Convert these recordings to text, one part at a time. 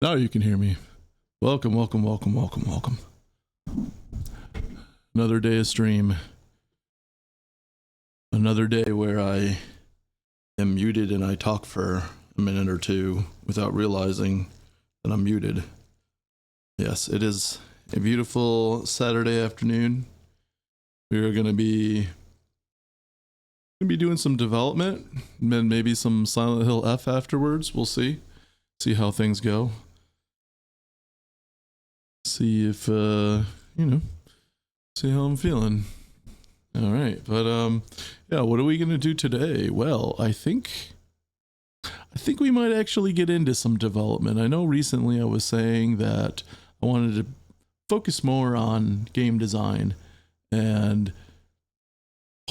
Now you can hear me. Welcome, welcome, welcome, welcome, welcome. Another day of stream. Another day where I am muted and I talk for a minute or two without realizing that I'm muted. Yes, it is a beautiful Saturday afternoon. We are going to be doing some development and then maybe some Silent Hill F afterwards. We'll see how things go. See if see how I'm feeling. All right, but yeah, what are we gonna do today? Well, I think we might actually get into some development. I know recently I was saying that I wanted to focus more on game design and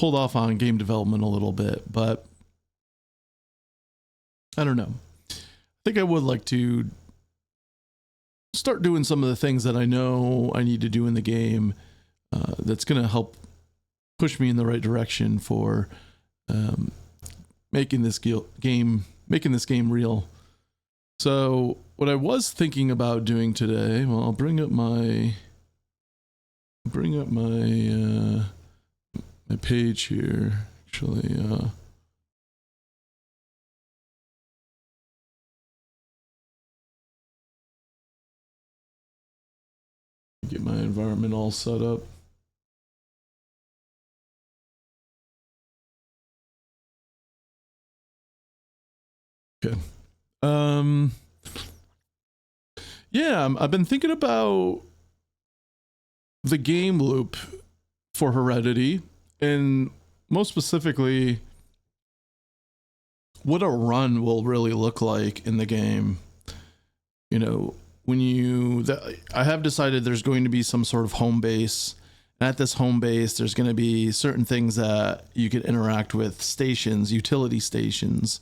hold off on game development a little bit, but I don't know. I think I would like to start doing some of the things that I know I need to do in the game that's going to help push me in the right direction for making this game real. So what I was thinking about doing today, well, I'll bring up my my page here. Actually, get my environment all set up. Okay. Yeah, I've been thinking about the game loop for Heredity, and most specifically, what a run will really look like in the game. You know, I have decided there's going to be some sort of home base. And at this home base, there's going to be certain things that you can interact with, stations, utility stations,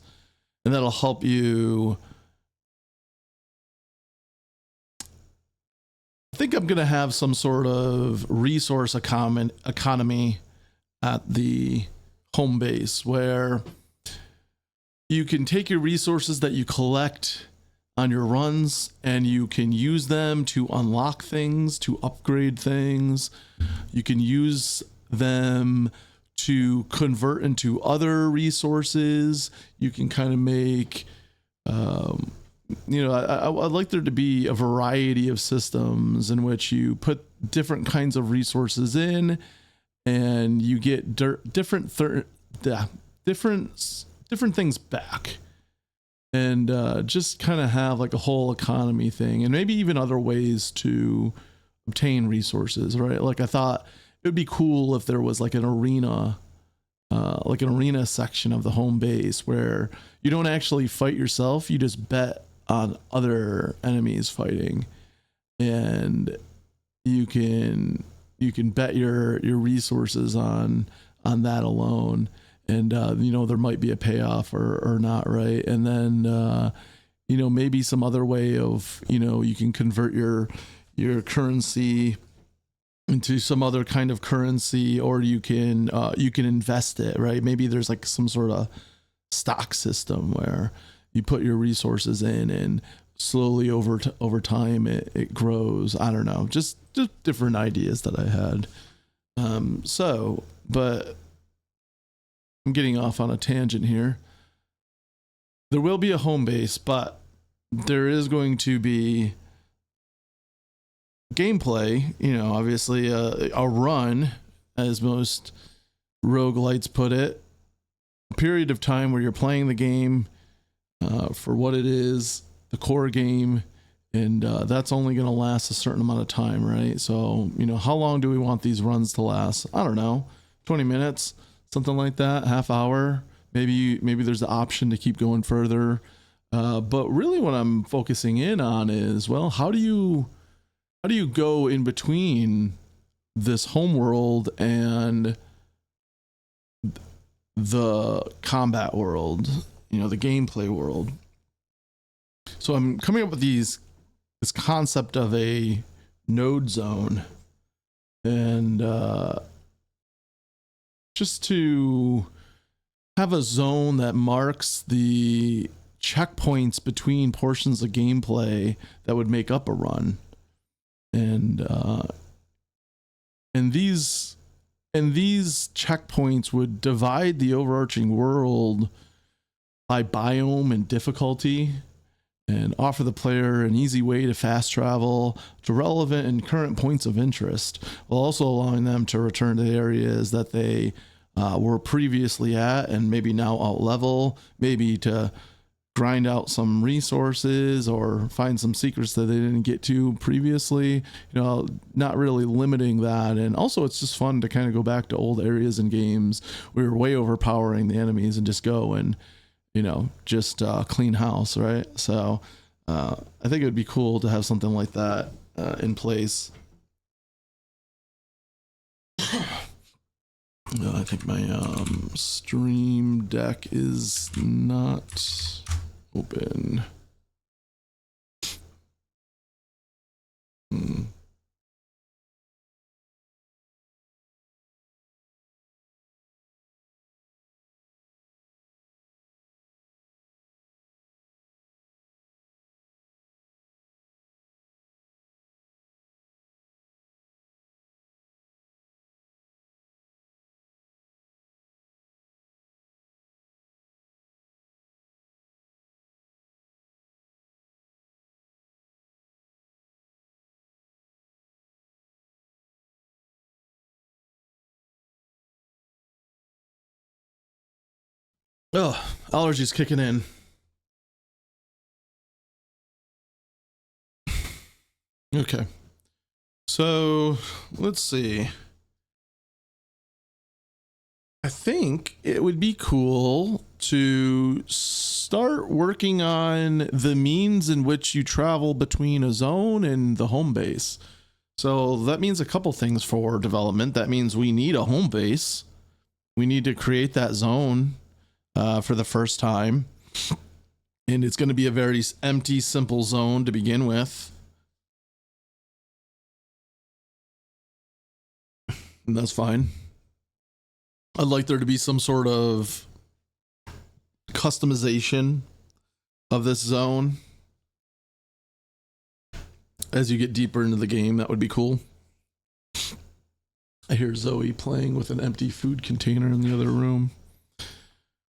and that'll help you. I think I'm going to have some sort of resource economy at the home base where you can take your resources that you collect on your runs and you can use them to unlock things, to upgrade things. You can use them to convert into other resources. You can kind of make I'd like there to be a variety of systems in which you put different kinds of resources in and you get different things back, and just kind of have like a whole economy thing, and maybe even other ways to obtain resources, right? Like I thought it would be cool if there was like an arena section of the home base where you don't actually fight yourself, you just bet on other enemies fighting, and you can bet your resources on that alone, and there might be a payoff or not, right? And then maybe some other way of you can convert your currency into some other kind of currency, or you can invest it, right? Maybe there's like some sort of stock system where you put your resources in and slowly over time it grows. I don't know, just different ideas that I had. But I'm getting off on a tangent here. There will be a home base, but there is going to be gameplay, obviously a run, as most roguelites put it, a period of time where you're playing the game for what it is, the core game, and that's only going to last a certain amount of time, right? So, how long do we want these runs to last? I don't know, 20 minutes, something like that, half hour. Maybe there's the option to keep going further. But really what I'm focusing in on is, well, how do you go in between this home world and the combat world, the gameplay world? So I'm coming up with this concept of a node zone, and just to have a zone that marks the checkpoints between portions of gameplay that would make up a run. And these checkpoints would divide the overarching world by biome and difficulty, and offer the player an easy way to fast travel to relevant and current points of interest, while also allowing them to return to areas that they were previously at and maybe now out level, maybe to grind out some resources or find some secrets that they didn't get to previously, not really limiting that. And also it's just fun to kind of go back to old areas in games. We were way overpowering the enemies and just go and just clean house, right? So I think it would be cool to have something like that in place. I think my stream deck is not open. Oh, allergies kicking in. Okay. So let's see. I think it would be cool to start working on the means in which you travel between a zone and the home base. So that means a couple things for development. That means we need a home base. We need to create that zone for the first time. And it's going to be a very empty, simple zone to begin with. And that's fine. I'd like there to be some sort of customization of this zone as you get deeper into the game. That would be cool. I hear Zoe playing with an empty food container in the other room.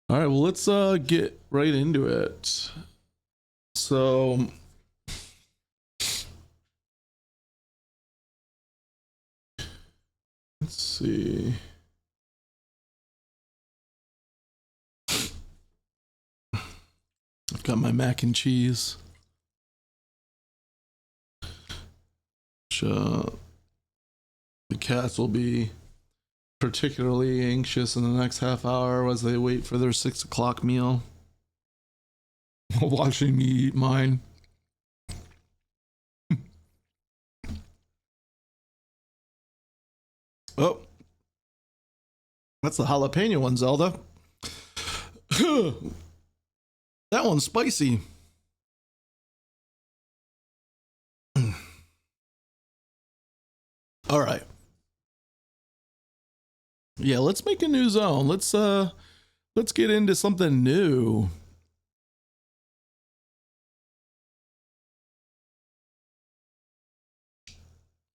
All right, well, let's get right into it. So let's see. I've got my mac and cheese. Which, the cats will be particularly anxious in the next half hour as they wait for their 6 o'clock meal. Watching me eat mine. Oh, that's the jalapeno one, Zelda. That one's spicy. All right. Yeah, let's make a new zone. Let's get into something new.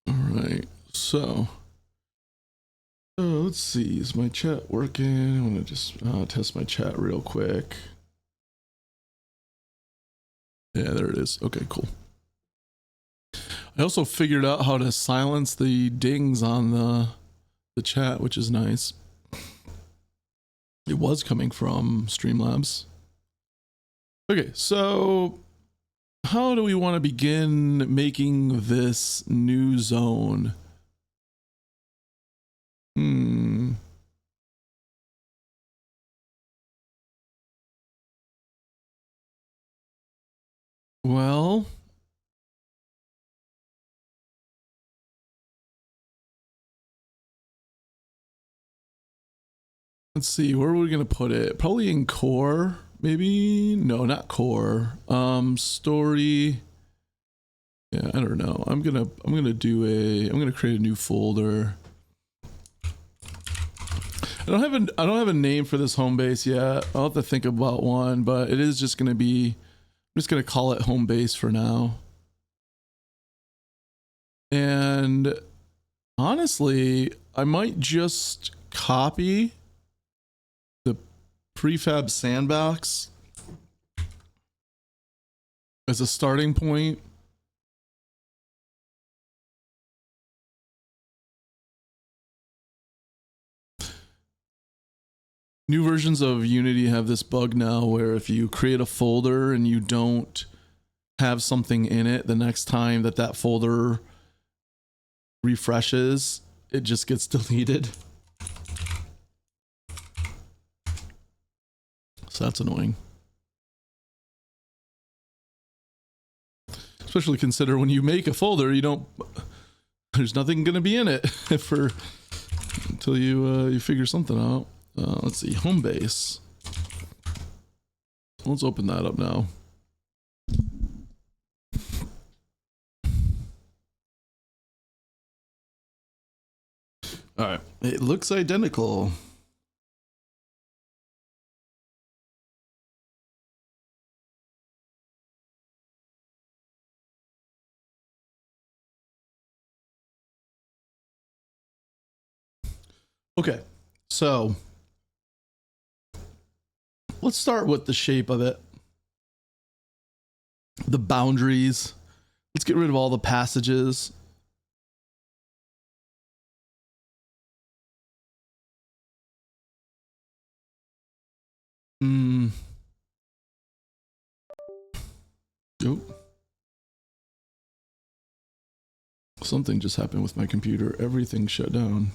All right. So let's see. Is my chat working? I want to just test my chat real quick. Yeah, there it is. Okay, cool. I also figured out how to silence the dings on the chat, which is nice. It was coming from Streamlabs. Okay, so how do we want to begin making this new zone? Well, let's see, where are we gonna put it? Probably in core, maybe? No, not core. Story. Yeah, I don't know. I'm gonna create a new folder. I don't have a name for this home base yet. I'll have to think about one, but it is just gonna be, I'm just gonna call it home base for now. And honestly, I might just copy the prefab sandbox as a starting point. New versions of Unity have this bug now where if you create a folder and you don't have something in it, the next time that that folder refreshes, it just gets deleted. So that's annoying. Especially consider when you make a folder, you don't, there's nothing gonna be in it for until you figure something out. Let's see, home base. Let's open that up now. All right, it looks identical. Okay, so let's start with the shape of it. The boundaries. Let's get rid of all the passages. Oh. Something just happened with my computer. Everything shut down.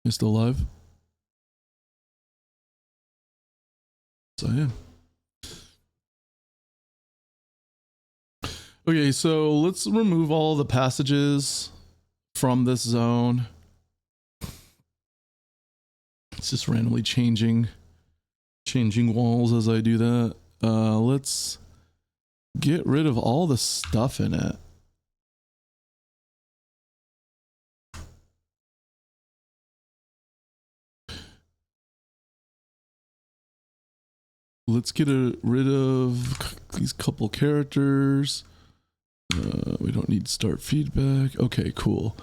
You still live? Yes, I am. Okay, so let's remove all the passages from this zone. It's just randomly changing walls as I do that. Let's get rid of all the stuff in it. Let's get rid of these couple characters. We don't need start feedback. Okay, cool.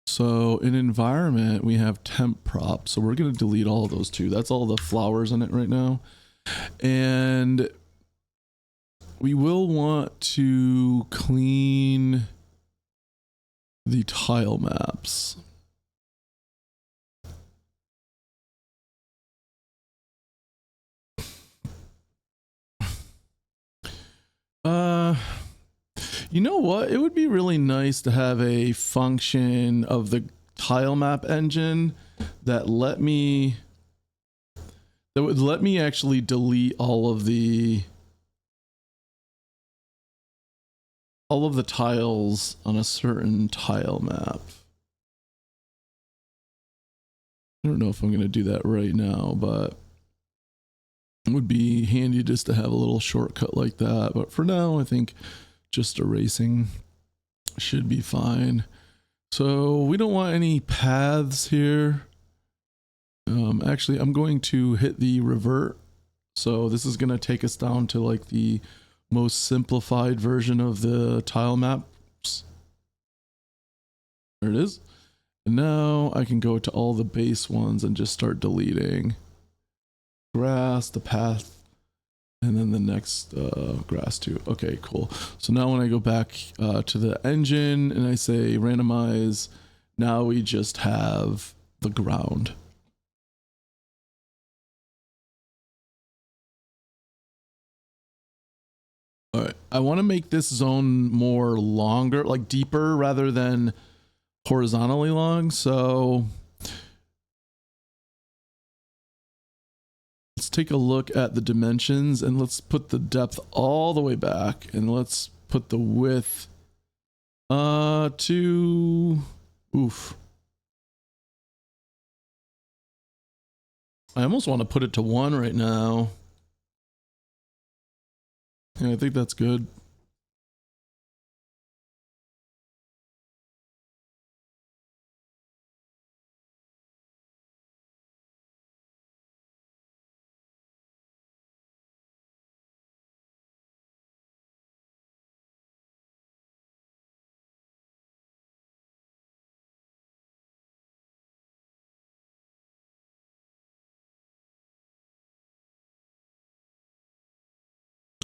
So in environment, we have temp prop. So we're going to delete all of those too. That's all the flowers in it right now. And we will want to clean the tile maps. You know what? It would be really nice to have a function of the tile map engine that would let me actually delete all of the tiles on a certain tile map. I don't know if I'm going to do that right now, but it would be handy just to have a little shortcut like that. But for now, I think just erasing should be fine. So we don't want any paths here. Actually, I'm going to hit the revert. So this is going to take us down to like the most simplified version of the tile maps. There it is. And now I can go to all the base ones and just start deleting. Grass, the path, and then the next grass too. Okay, cool. So now when I go back to the engine and I say randomize, now we just have the ground. All right, I want to make this zone more longer, like deeper rather than horizontally long. So let's take a look at the dimensions and let's put the depth all the way back and let's put the width to oof. I almost want to put it to 1 right now. Yeah, I think that's good.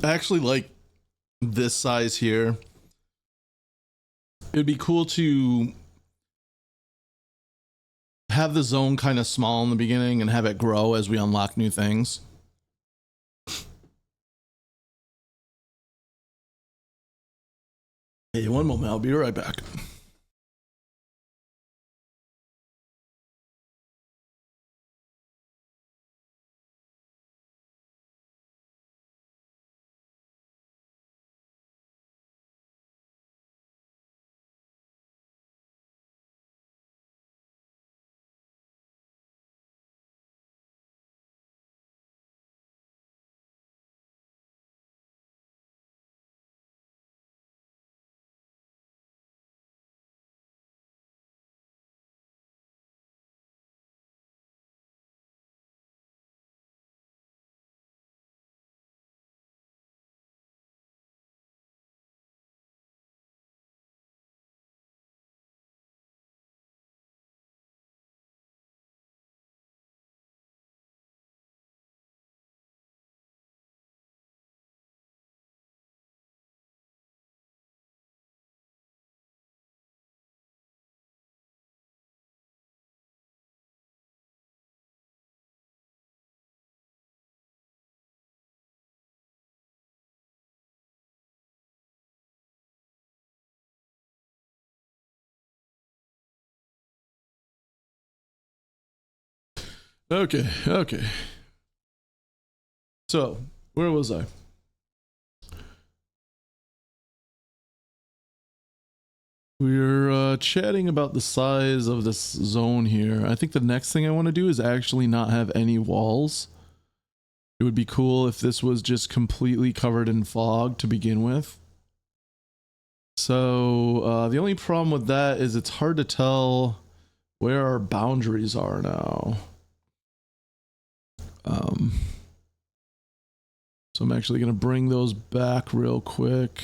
I actually like this size here. It'd be cool to have the zone kind of small in the beginning and have it grow as we unlock new things. Hey, one moment, I'll be right back. Okay. So, where was I? We're chatting about the size of this zone here. I think the next thing I want to do is actually not have any walls. It would be cool if this was just completely covered in fog to begin with. So the only problem with that is it's hard to tell where our boundaries are now. So I'm actually going to bring those back real quick.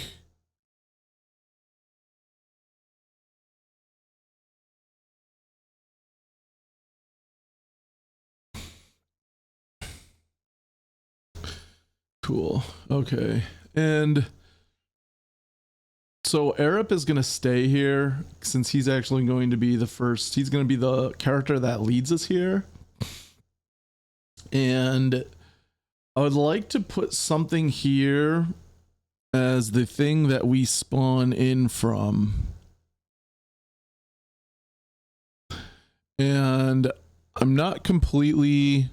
Cool. Okay. And so Arab is going to stay here since he's actually going to be the first. He's going to be the character that leads us here. And I would like to put something here as the thing that we spawn in from. And I'm not completely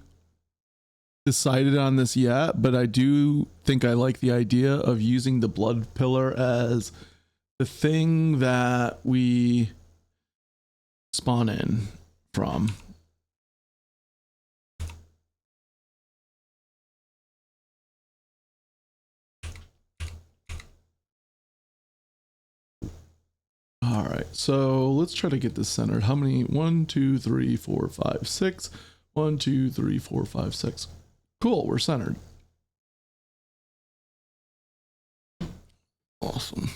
decided on this yet, but I do think I like the idea of using the blood pillar as the thing that we spawn in from. All right, so let's try to get this centered. How many? 1, 2, 3, 4, 5, 6. 1, 2, 3, 4, 5, 6. Cool, we're centered. Awesome.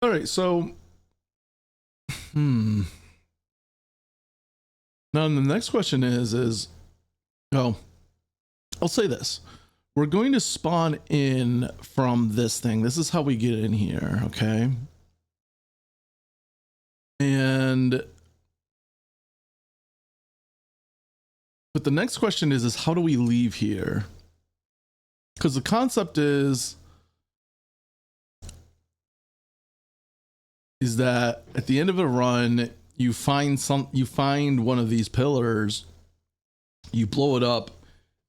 All right, so now the next question is oh, I'll say this. We're going to spawn in from this thing. This is how we get in here, okay? And but the next question is how do we leave here? Because the concept is that at the end of a run, you find one of these pillars, you blow it up,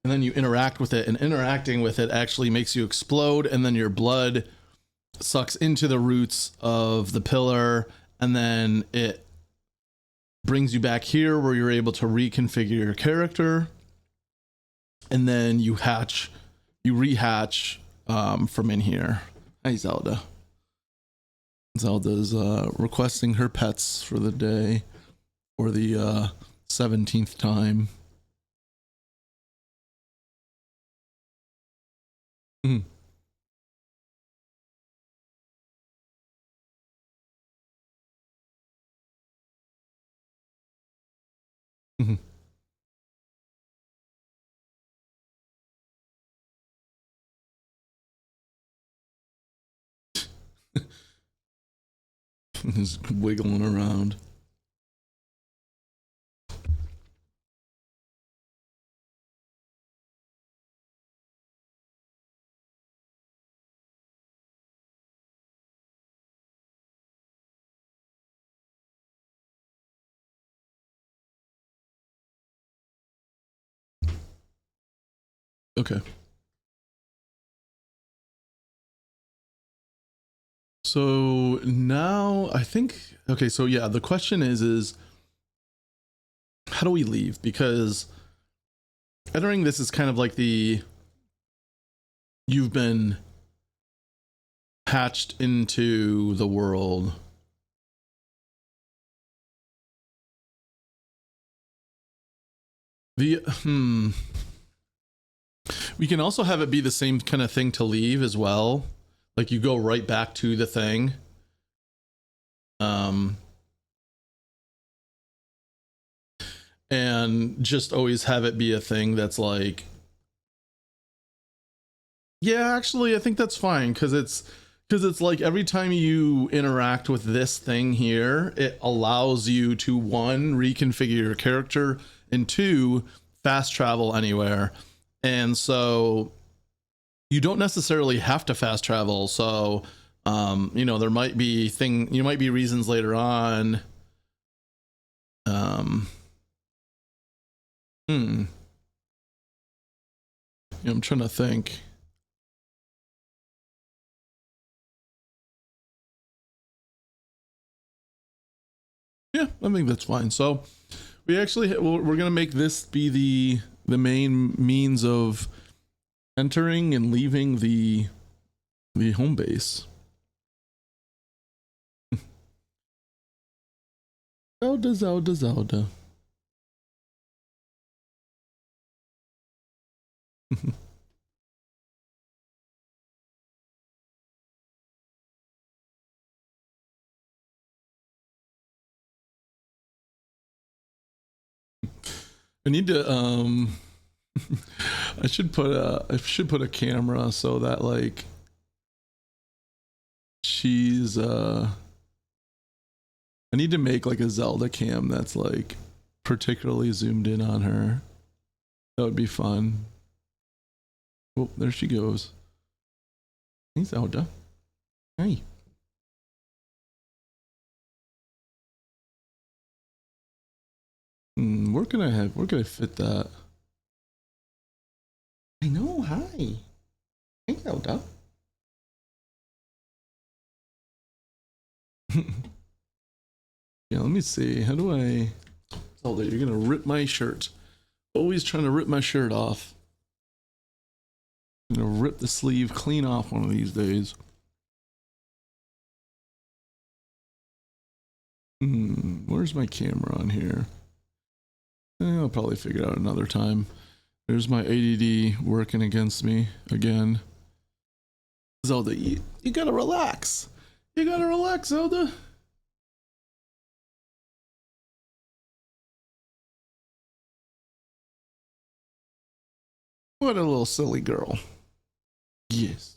and then you interact with it, and interacting with it actually makes you explode, and then your blood sucks into the roots of the pillar, and then it brings you back here where you're able to reconfigure your character, and then you rehatch from in here. Hi, Zelda. Zelda's requesting her pets for the day for the 17th time. Mm. Mm-hmm. Just wiggling around. Okay. So now I think, okay, so yeah, the question is how do we leave? Because entering this is kind of like you've been hatched into the world. We can also have it be the same kind of thing to leave as well. Like you go right back to the thing. And just always have it be a thing that's like, yeah, actually I think that's fine because it's like every time you interact with this thing here, it allows you to, one, reconfigure your character, and two, fast travel anywhere. And so you don't necessarily have to fast travel. So you know, there might be reasons later on. Yeah, I'm trying to think. Yeah, I think that's fine. So we actually we're gonna make this be the main means of entering and leaving the home base. Zelda. I need to I should put a camera so that like she's I need to make like a Zelda cam that's like particularly zoomed in on her. That would be fun. Oh, there she goes. Hey Zelda. Hey. Where can I fit that? I know, hi. Hey Zelda. Yeah, let me see. How do I... Zelda, you're gonna rip my shirt. Always trying to rip my shirt off. I'm gonna rip the sleeve clean off one of these days. Where's my camera on here? I'll probably figure it out another time. There's my ADD working against me again. Zelda, you gotta relax. You gotta relax, Zelda. What a little silly girl. Yes.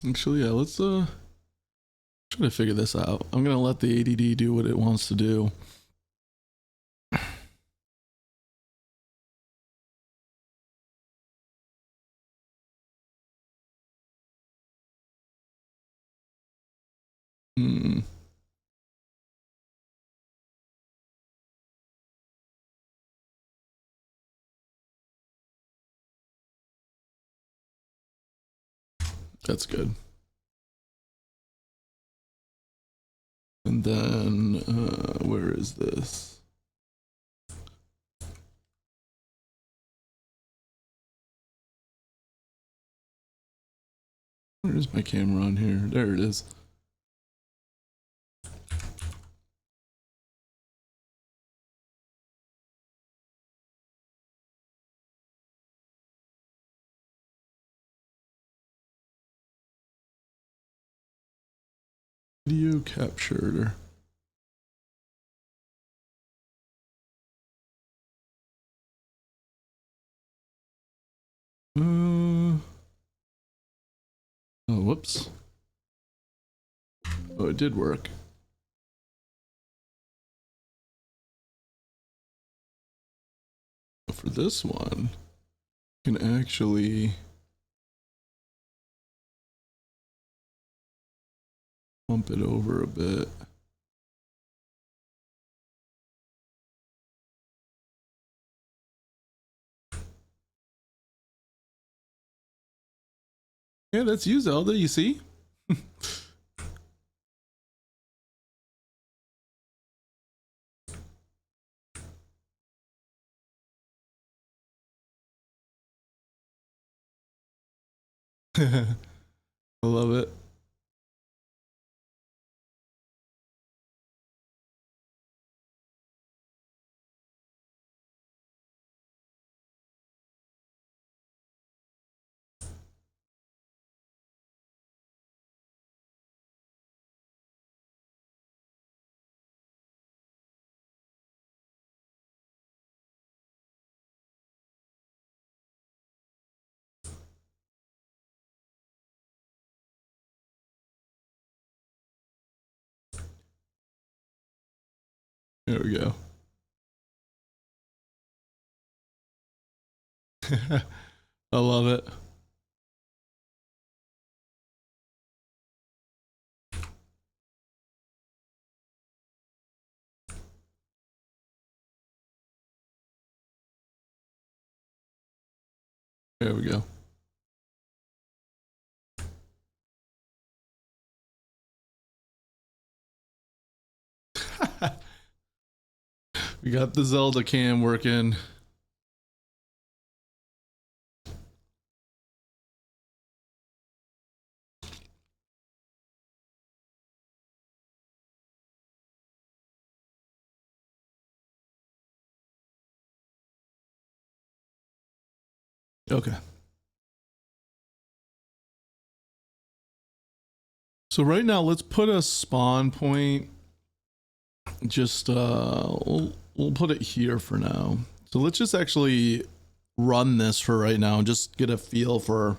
Actually, yeah, let's try to figure this out. I'm gonna let the ADD do what it wants to do. That's good. And then where is this? Where's my camera on here? There it is. Video captured. Oh, whoops. Oh, it did work. For this one, you can actually bump it over a bit. Yeah, that's you, Zelda, you see? I love it. There we go. I love it. There we go. We got the Zelda cam working. Okay. So right now, let's put a spawn point. Just we'll put it here for now. So let's just actually run this for right now and just get a feel for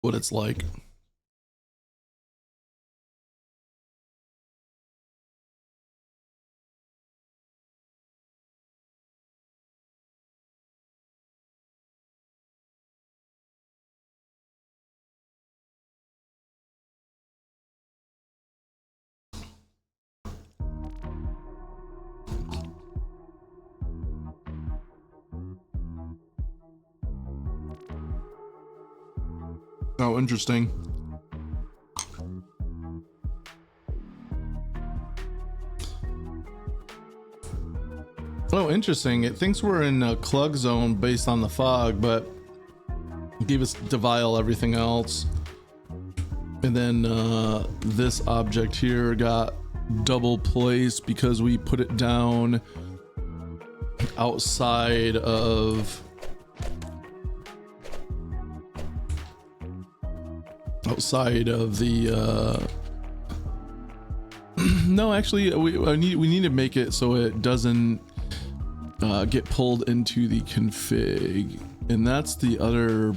what it's like. Oh, interesting. Oh, interesting. It thinks we're in a Clug zone based on the fog, but it gave us Devile everything else. And then this object here got double placed because we put it down outside of the no, actually we need to make it so it doesn't get pulled into the config, and that's the other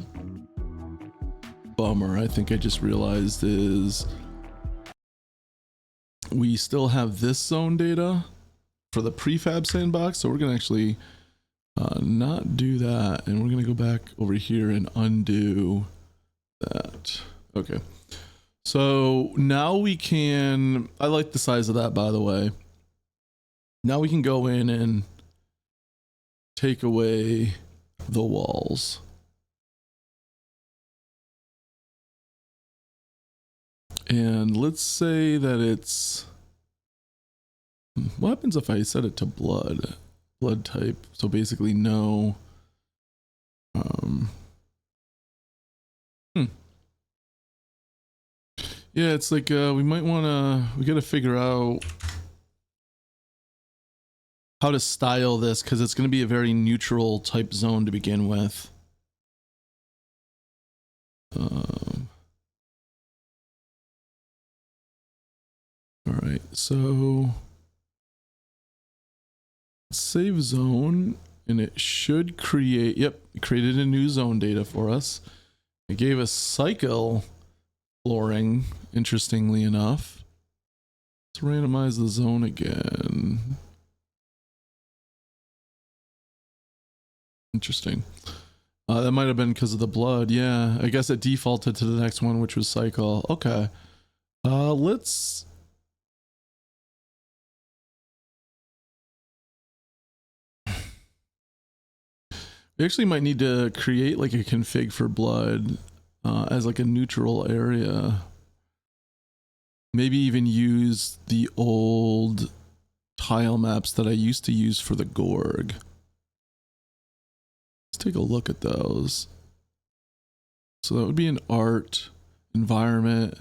bummer I think I just realized is we still have this zone data for the prefab sandbox, so we're gonna actually not do that, and we're gonna go back over here and undo that. Okay, so now we can, I like the size of that, by the way. Now we can go in and take away the walls. And let's say that it's, what happens if I set it to blood type? So basically no, Yeah, it's like we might want to, we got to figure out how to style this, because it's going to be a very neutral type zone to begin with. All right, so save zone, and it should create, yep, it created a new zone data for us. It gave us cycle flooring, interestingly enough. Let's randomize the zone again. Interesting. That might have been because of the blood. Yeah, I guess it defaulted to the next one, which was cycle. Okay. Let's... We actually might need to create like a config for blood as like a neutral area. Maybe even use the old tile maps that I used to use for the Gorg. Let's take a look at those. So that would be an art, environment,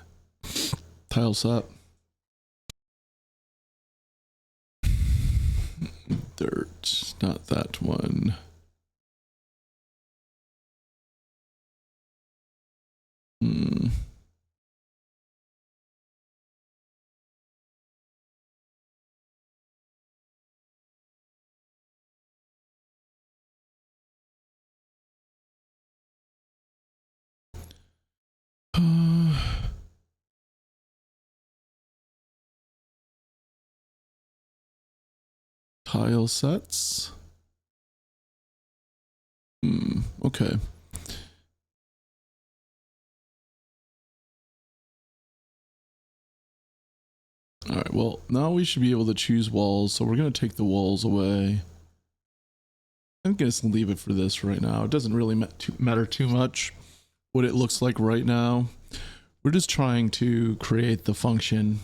tile set. Dirt, not that one. Tile sets. Okay. All right, well, now we should be able to choose walls, so we're going to take the walls away. I'm going to leave it for this right now. It doesn't really matter too much what it looks like right now. We're just trying to create the function.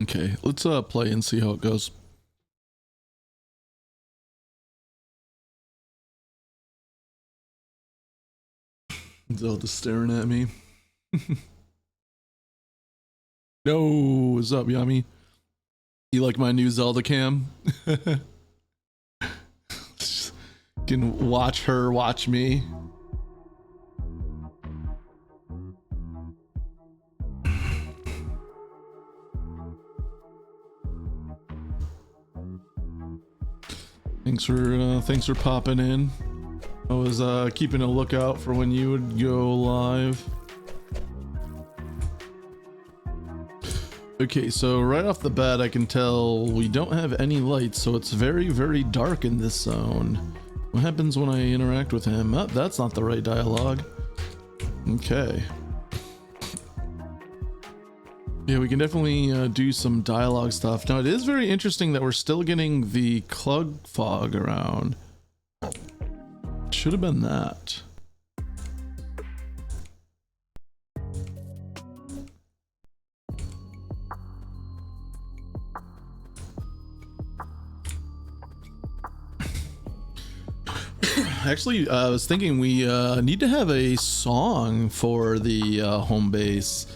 Okay, let's play and see how it goes. Zelda staring at me. No, what's up, Yummy? You like my new Zelda cam? Can watch her watch me. Thanks for popping in. I was keeping a lookout for when you would go live. Okay, so right off the bat I can tell we don't have any lights, so it's very, very dark in this zone. What happens when I interact with him? Oh, that's not the right dialogue. Okay. Yeah, we can definitely do some dialogue stuff. Now, it is very interesting that we're still getting the Clug fog around. Should have been that. Actually, I was thinking we need to have a song for the home base.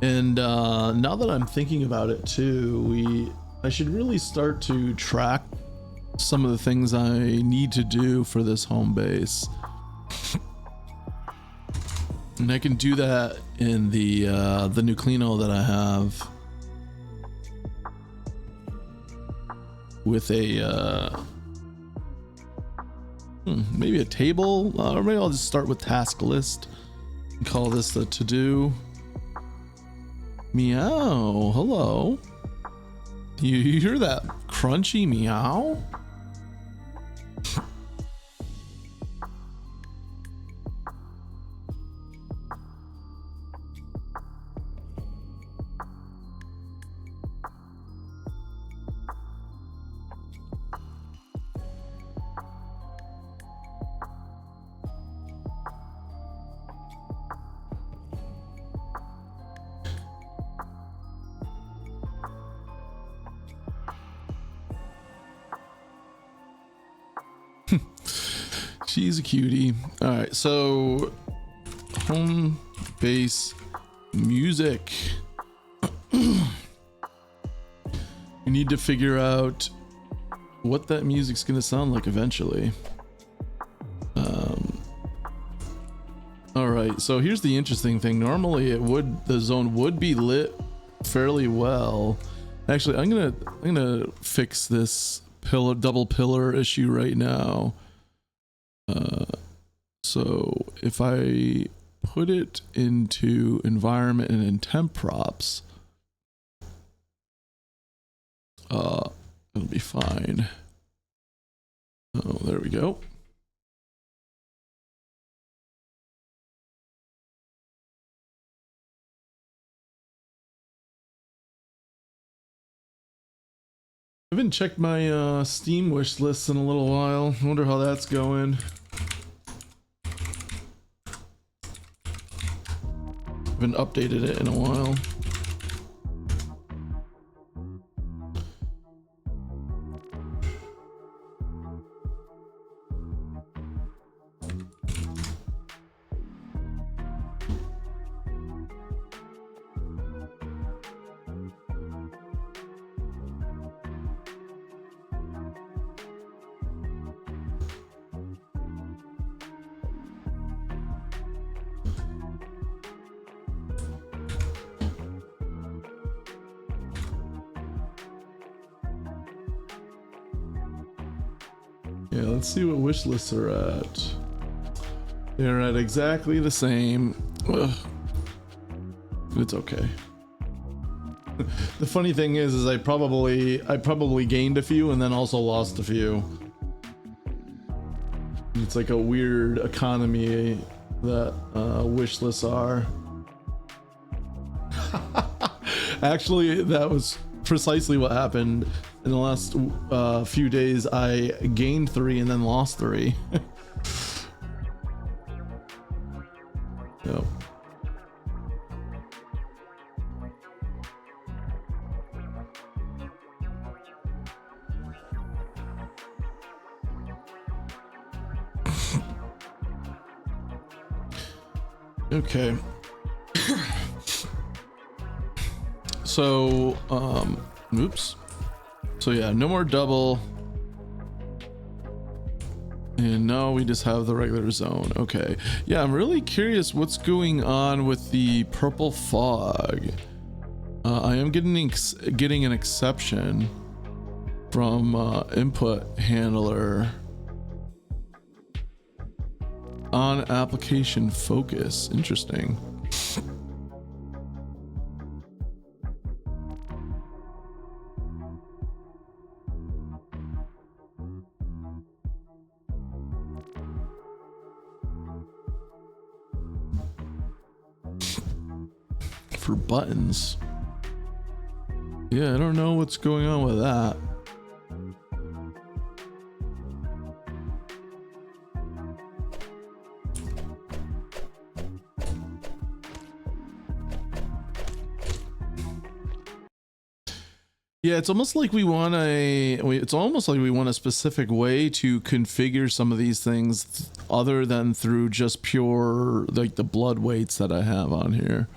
And now that I'm thinking about it too, I should really start to track some of the things I need to do for this home base. And I can do that in the Nuclino that I have with a maybe a table, or maybe I'll just start with task list and call this the to-do. Meow, hello. You hear that crunchy meow? She's a cutie. All right, so home base music. We need to figure out what that music's gonna sound like eventually. All right, so here's the interesting thing. Normally the zone would be lit fairly well. Actually, I'm gonna fix this double pillar issue right now. So if I put it into environment and in temp props, it'll be fine. Oh, there we go. I haven't checked my Steam wish list in a little while. I wonder how that's going. Haven't updated it in a while. Yeah, let's see what wish lists are at. They're at exactly the same. Ugh. It's okay. The funny thing is I probably gained a few and then also lost a few. It's like a weird economy that wish lists are. Actually, that was precisely what happened in the last few days. I gained 3 and then lost 3. Yep. Okay. So, oops. So yeah, no more double. And now we just have the regular zone. Okay. Yeah, I'm really curious what's going on with the purple fog. I am getting an exception from input handler on application focus. Interesting. For buttons. Yeah, I don't know what's going on with that. Yeah, it's almost like we want a specific way to configure some of these things other than through just pure like the blood weights that I have on here.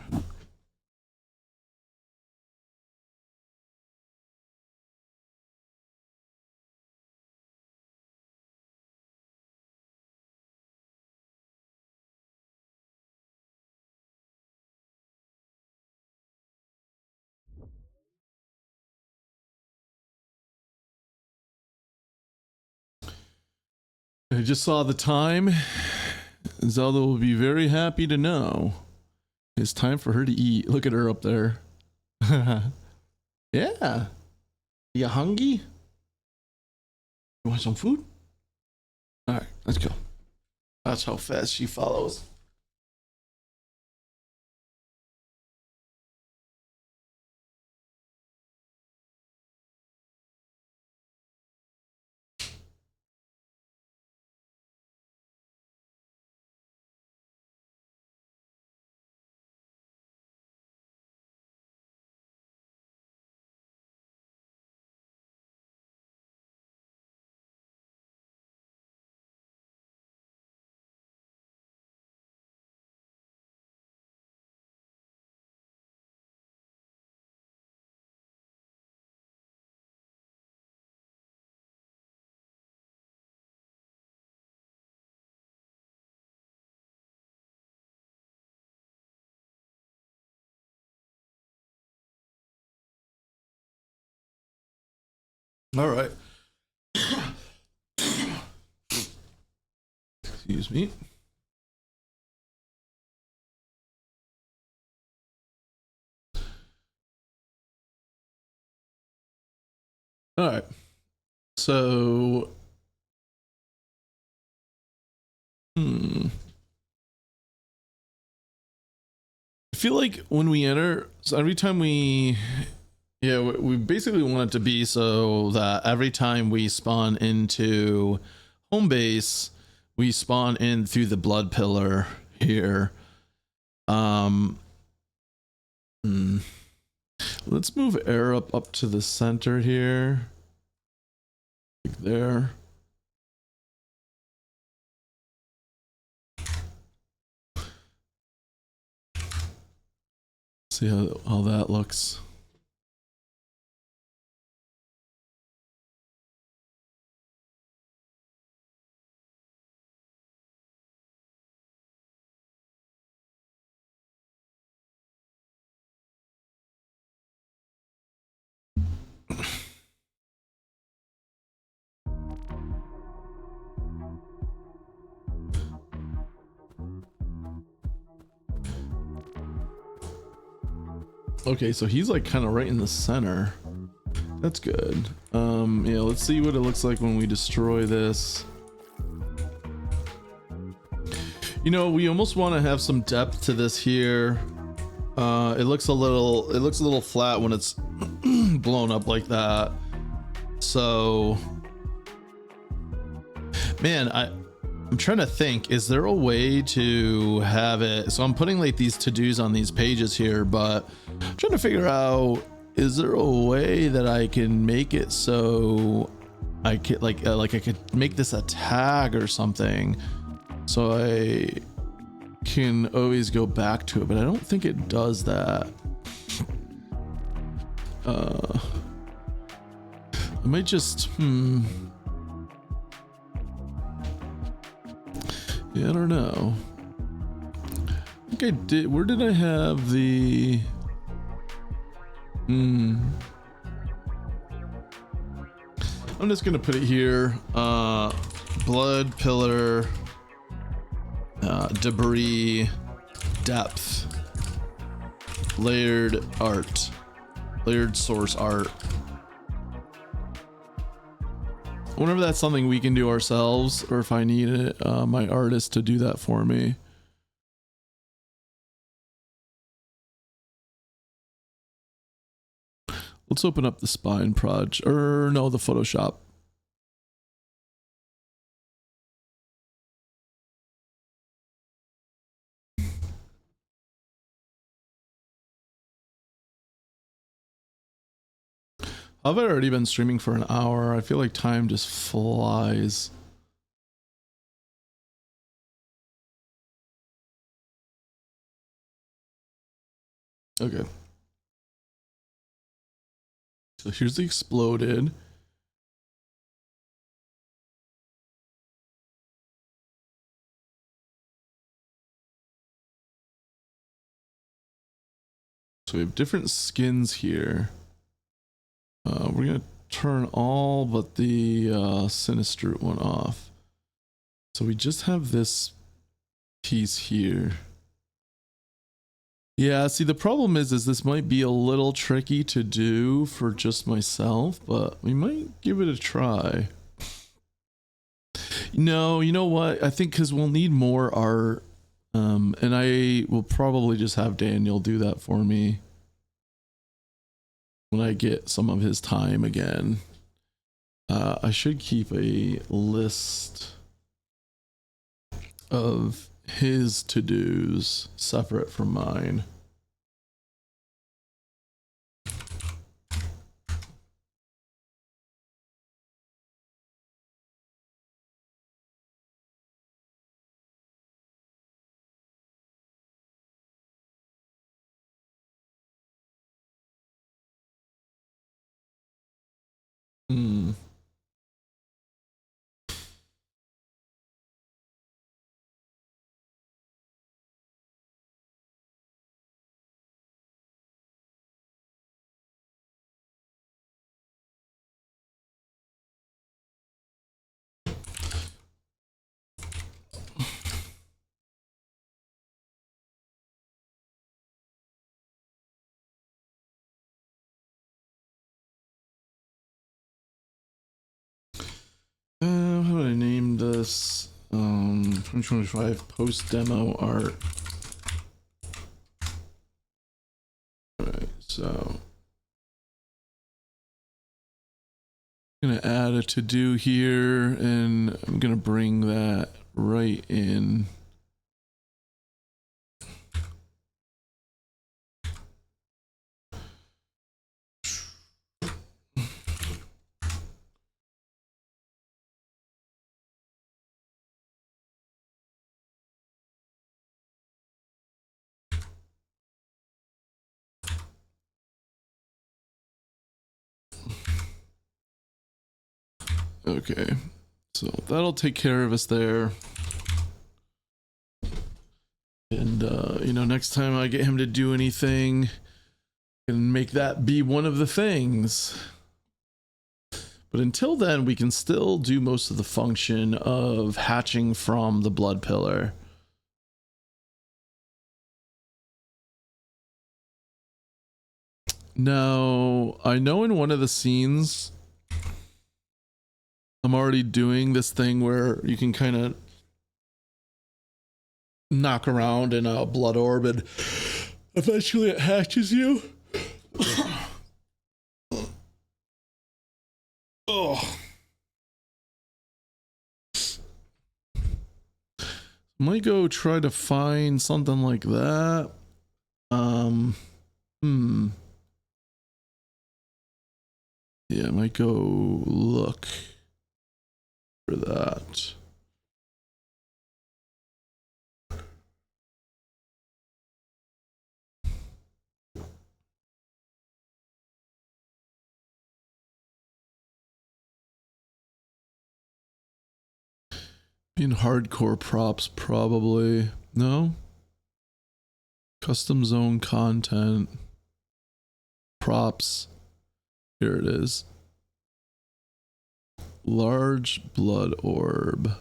I just saw the time. Zelda will be very happy to know it's time for her to eat. Look at her up there. Yeah. You hungry? You want some food? All right, let's go. That's how fast she follows. All right. Excuse me. All right. So, I feel like when we enter, so every time we basically want it to be so that every time we spawn into home base, we spawn in through the blood pillar here. Let's move air up to the center here, like there. See how that looks. Okay, so he's like kind of right in the center. That's good. Yeah, let's see what it looks like when we destroy this. You know, we almost want to have some depth to this here. It looks a little flat when it's blown up like that. So, man, I'm trying to think, is there a way to have it? So I'm putting like these to-dos on these pages here, but I'm trying to figure out, is there a way that I can make it so I could like I could make this a tag or something so I can always go back to it, but I don't think it does that. I might just yeah, I don't know. I think I did. Where did I have the I'm just gonna put it here. Blood pillar, debris, depth, layered art, layered source art. I wonder if that's something we can do ourselves, or if I need it, my artist to do that for me. Let's open up the spine project, or no, the Photoshop. I've already been streaming for an hour. I feel like time just flies. Okay. So here's the exploded. So we have different skins here. We're gonna turn all but the sinister one off. So we just have this piece here. Yeah, see, the problem is this might be a little tricky to do for just myself, but we might give it a try. No, you know what? I think because we'll need more art, and I will probably just have Daniel do that for me when I get some of his time again. I should keep a list of his to-dos separate from mine. this 2025 post demo art. Alright, so I'm gonna add a to-do here, and I'm gonna bring that right in. Okay, so that'll take care of us there. And you know, next time I get him to do anything, I can make that be one of the things. But until then, we can still do most of the function of hatching from the blood pillar. Now, I know in one of the scenes, I'm already doing this thing where you can kind of knock around in a blood orb and eventually it hatches you. Oh. Might go try to find something like that. Yeah, I might go look for that. Being hardcore props, probably. No? Custom zone content. Props. Here it is. Large blood orb.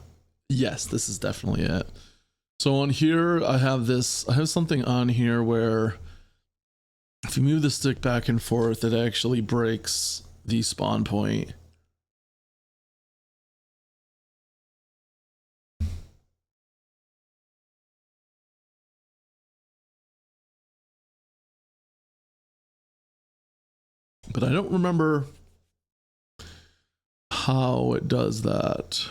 Yes, this is definitely it. So on here, I have something on here where if you move the stick back and forth, it actually breaks the spawn point. But I don't remember how it does that.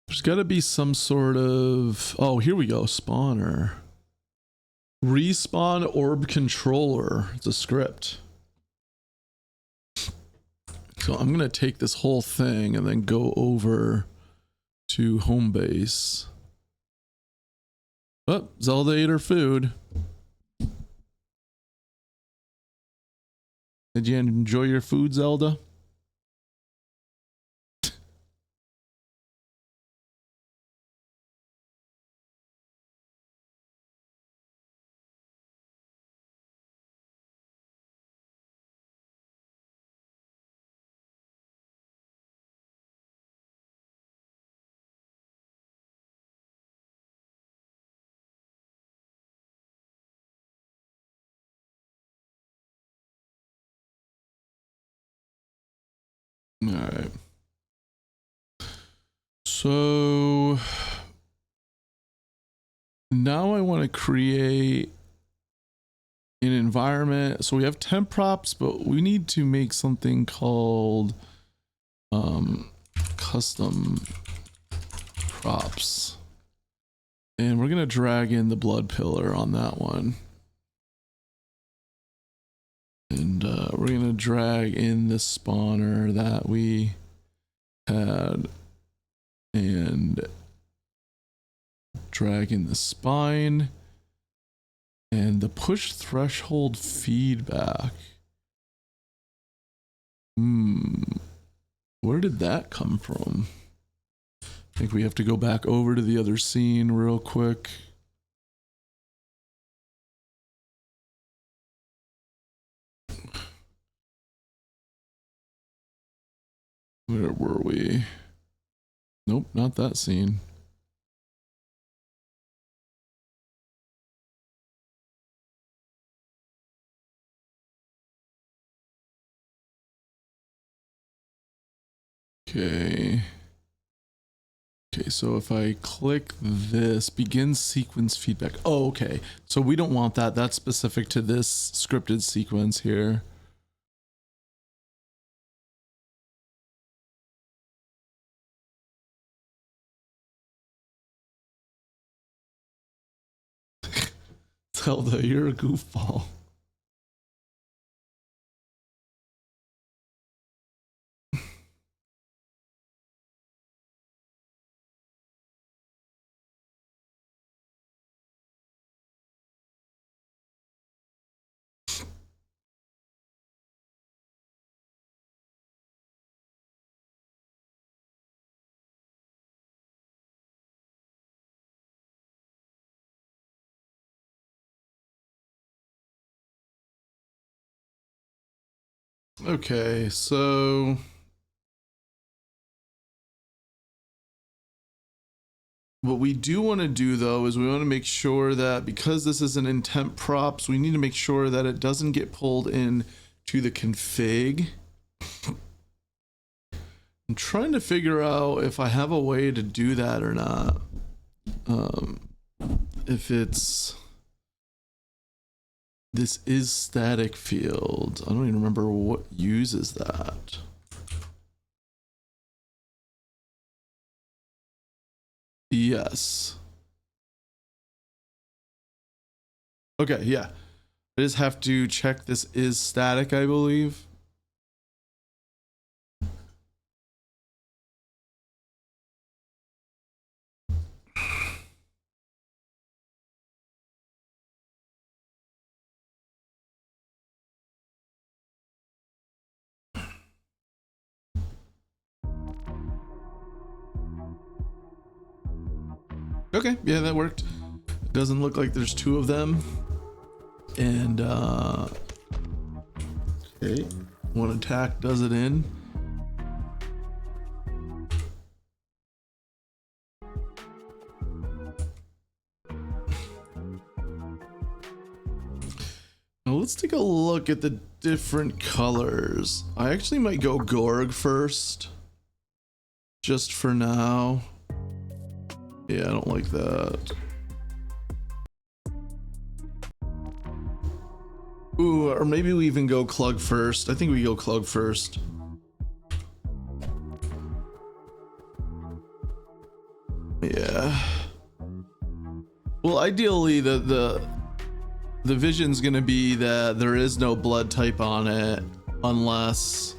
There's got to be some sort of... Oh, here we go. Spawner. Respawn orb controller. It's a script. So I'm going to take this whole thing and then go over to home base. Oh, Zelda ate her food. Did you enjoy your food, Zelda? All right. So now I want to create an environment. So we have temp props, but we need to make something called custom props. And we're going to drag in the blood pillar on that one. And we're going to drag in the spawner that we had and drag in the spine and the push threshold feedback. Where did that come from? I think we have to go back over to the other scene real quick. Where were we? Nope, not that scene. Okay. Okay, so if I click this, begin sequence feedback. Oh, okay. So we don't want that. That's specific to this scripted sequence here. Zelda, you're a goofball. Okay, so what we do want to do though is we want to make sure that because this is an intent props, we need to make sure that it doesn't get pulled in to the config. I'm trying to figure out if I have a way to do that or not. If it's this is static field. I don't even remember what uses that. Yes. Okay, yeah. I just have to check this is static, I believe. Okay, yeah, that worked. It doesn't look like there's two of them. And okay, one attack does it in. Now let's take a look at the different colors. I actually might go Gorg first, just for now. Yeah, I don't like that. Ooh, or maybe we even go Clug first. I think we go Clug first. Yeah. Well, ideally, the vision's gonna be that there is no blood type on it, unless,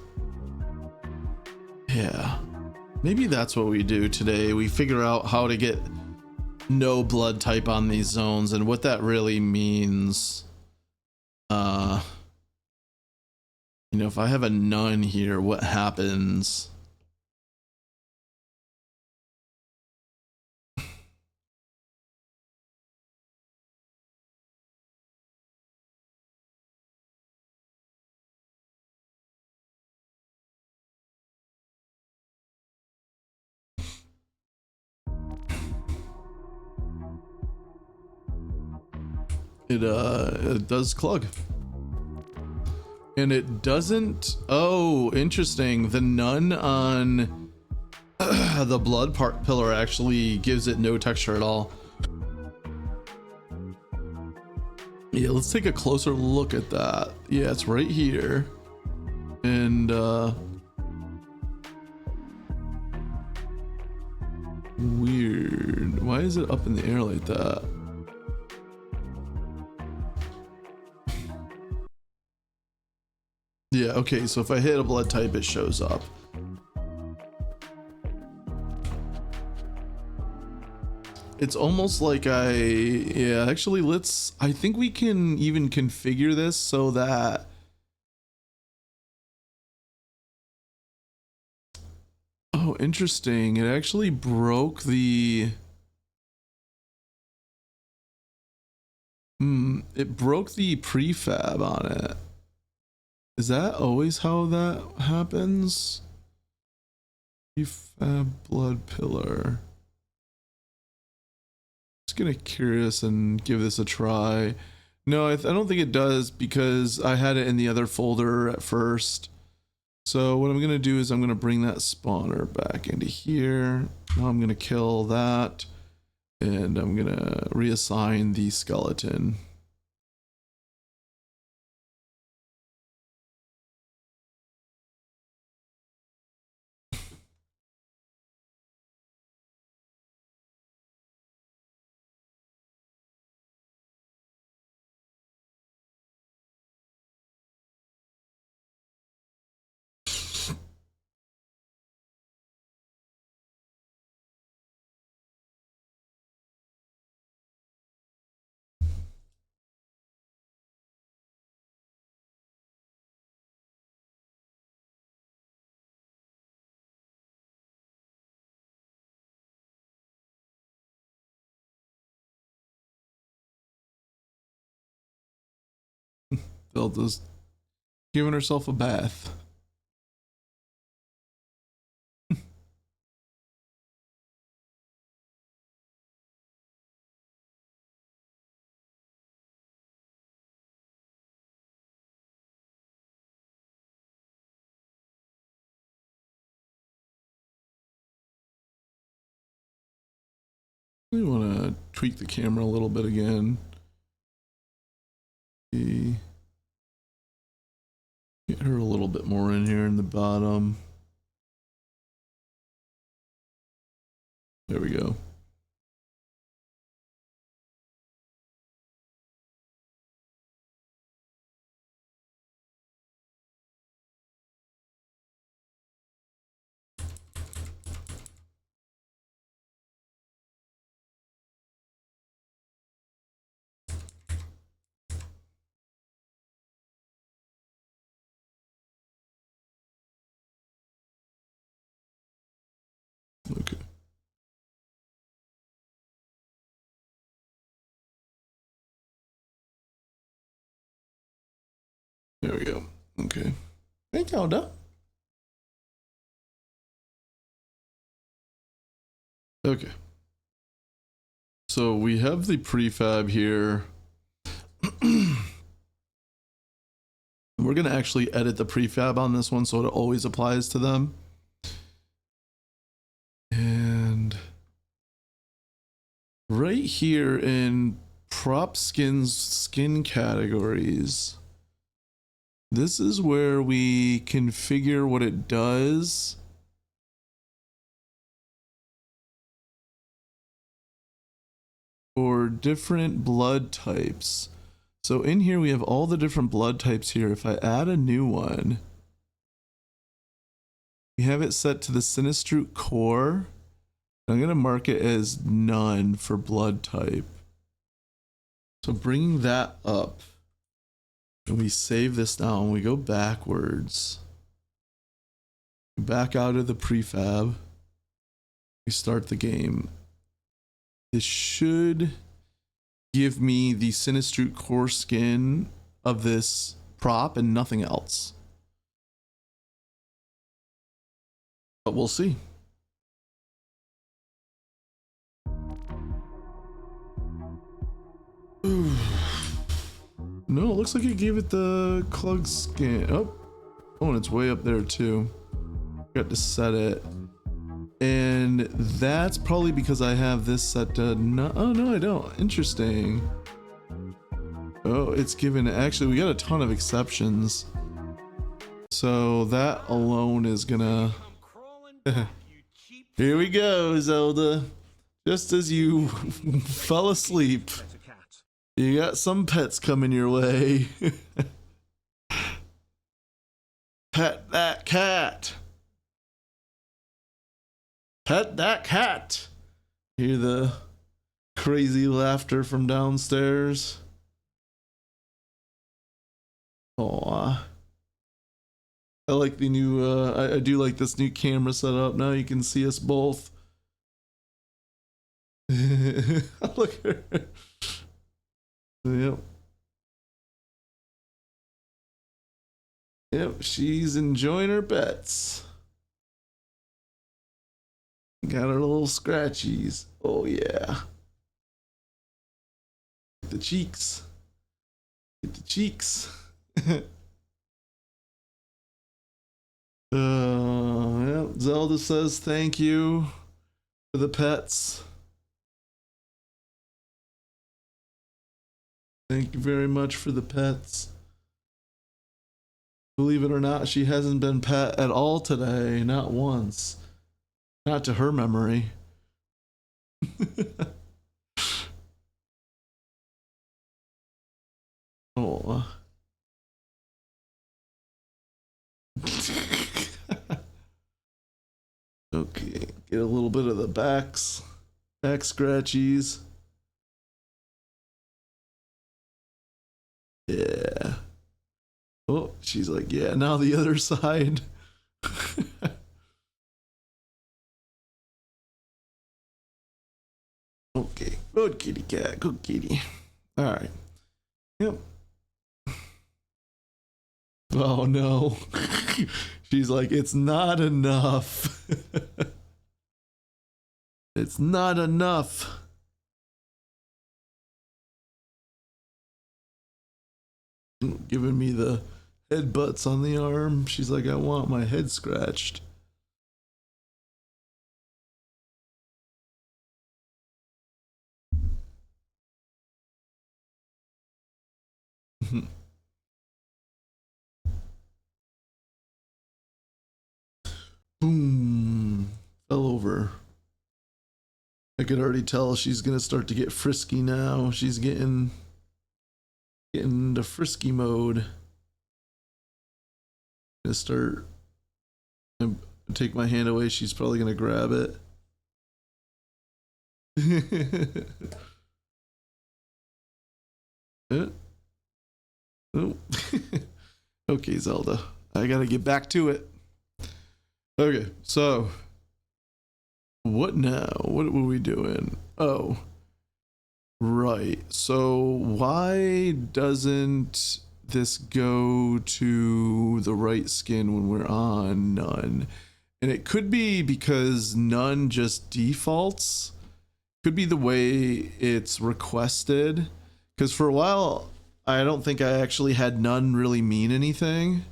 yeah. Maybe that's what we do today. We figure out how to get no blood type on these zones and what that really means. You know, if I have a none here, what happens? It does Clug. And it doesn't. Oh, interesting. The none on the blood part pillar actually gives it no texture at all. Yeah, let's take a closer look at that. Yeah, it's right here. And weird. Why is it up in the air like that? Yeah, okay, so if I hit a blood type, it shows up. It's almost like yeah, actually I think we can even configure this so that oh, interesting. It actually broke the it broke the prefab on it. Is that always how that happens? Prefab blood pillar. Just gonna curious and give this a try. No, I don't think it does because I had it in the other folder at first. So what I'm going to do is I'm going to bring that spawner back into here. Now I'm going to kill that. And I'm going to reassign the skeleton. Zelda's giving herself a bath. We want to tweak the camera a little bit again. Get her a little bit more in here in the bottom. There we go. Okay. There we go. Okay. Thank you, Alda. Okay. So we have the prefab here. We're going to actually edit the prefab on this one so it always applies to them. And right here in prop skins, skin categories, this is where we configure what it does. For different blood types. So in here we have all the different blood types here. If I add a new one, we have it set to the Sinistrute core. I'm going to mark it as none for blood type. So bringing that up, and we save this now and we go backwards. Back out of the prefab. We start the game. This should give me the Sinistrute core skin of this prop and nothing else. But we'll see. No, it looks like it gave it the Clug skin. Oh, and it's way up there too. Got to set it. And that's probably because I have this set to no, oh no I don't. Interesting. Oh, it's given, actually we got a ton of exceptions. So that alone is gonna here we go, Zelda. Just as you fell asleep, you got some pets coming your way. Pet that cat. Pet that cat. Hear the crazy laughter from downstairs. Aw. I like the new, I do like this new camera setup. Now you can see us both. Look at her. Yep. Yep, she's enjoying her pets. Got her little scratchies. Oh yeah. Get the cheeks. Get the cheeks. Yeah, Zelda says thank you for the pets. Thank you very much for the pets. Believe it or not, she hasn't been pet at all today, not once. Not to her memory. Oh. Okay, get a little bit of the back scratchies. Yeah. Oh, she's like, yeah, now the other side. Okay, good kitty cat, good kitty. All right. Yep. Oh no. She's like, it's not enough. It's not enough. Giving me the headbutts on the arm. She's like, I want my head scratched. Boom. Fell over. I could already tell she's gonna start to get frisky now. She's getting into frisky mode. Gonna start and take my hand away. She's probably gonna grab it. Oh. Okay, Zelda. I gotta get back to it. Okay, so what now? What were we doing? Oh, right. So why doesn't this go to the right skin when we're on none? And it could be because none just defaults. Could be the way it's requested. Because for a while, I don't think I actually had none really mean anything.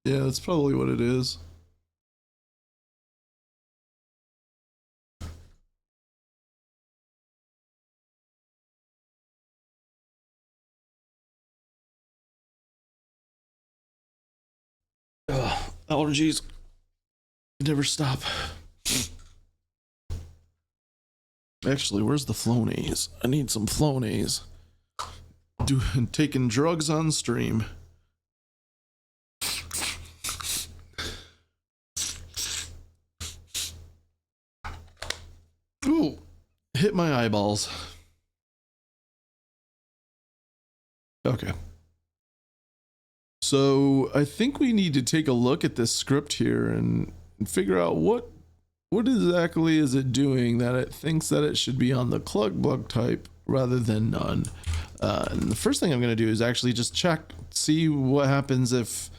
Yeah, that's probably what it is. Ugh, allergies never stop. Actually, where's the Flonase? I need some Flonase. Taking drugs on stream. Ooh, hit my eyeballs. Okay. So I think we need to take a look at this script here and figure out what exactly is it doing that it thinks that it should be on the clug bug type rather than none. And the first thing I'm going to do is actually just check, see what happens if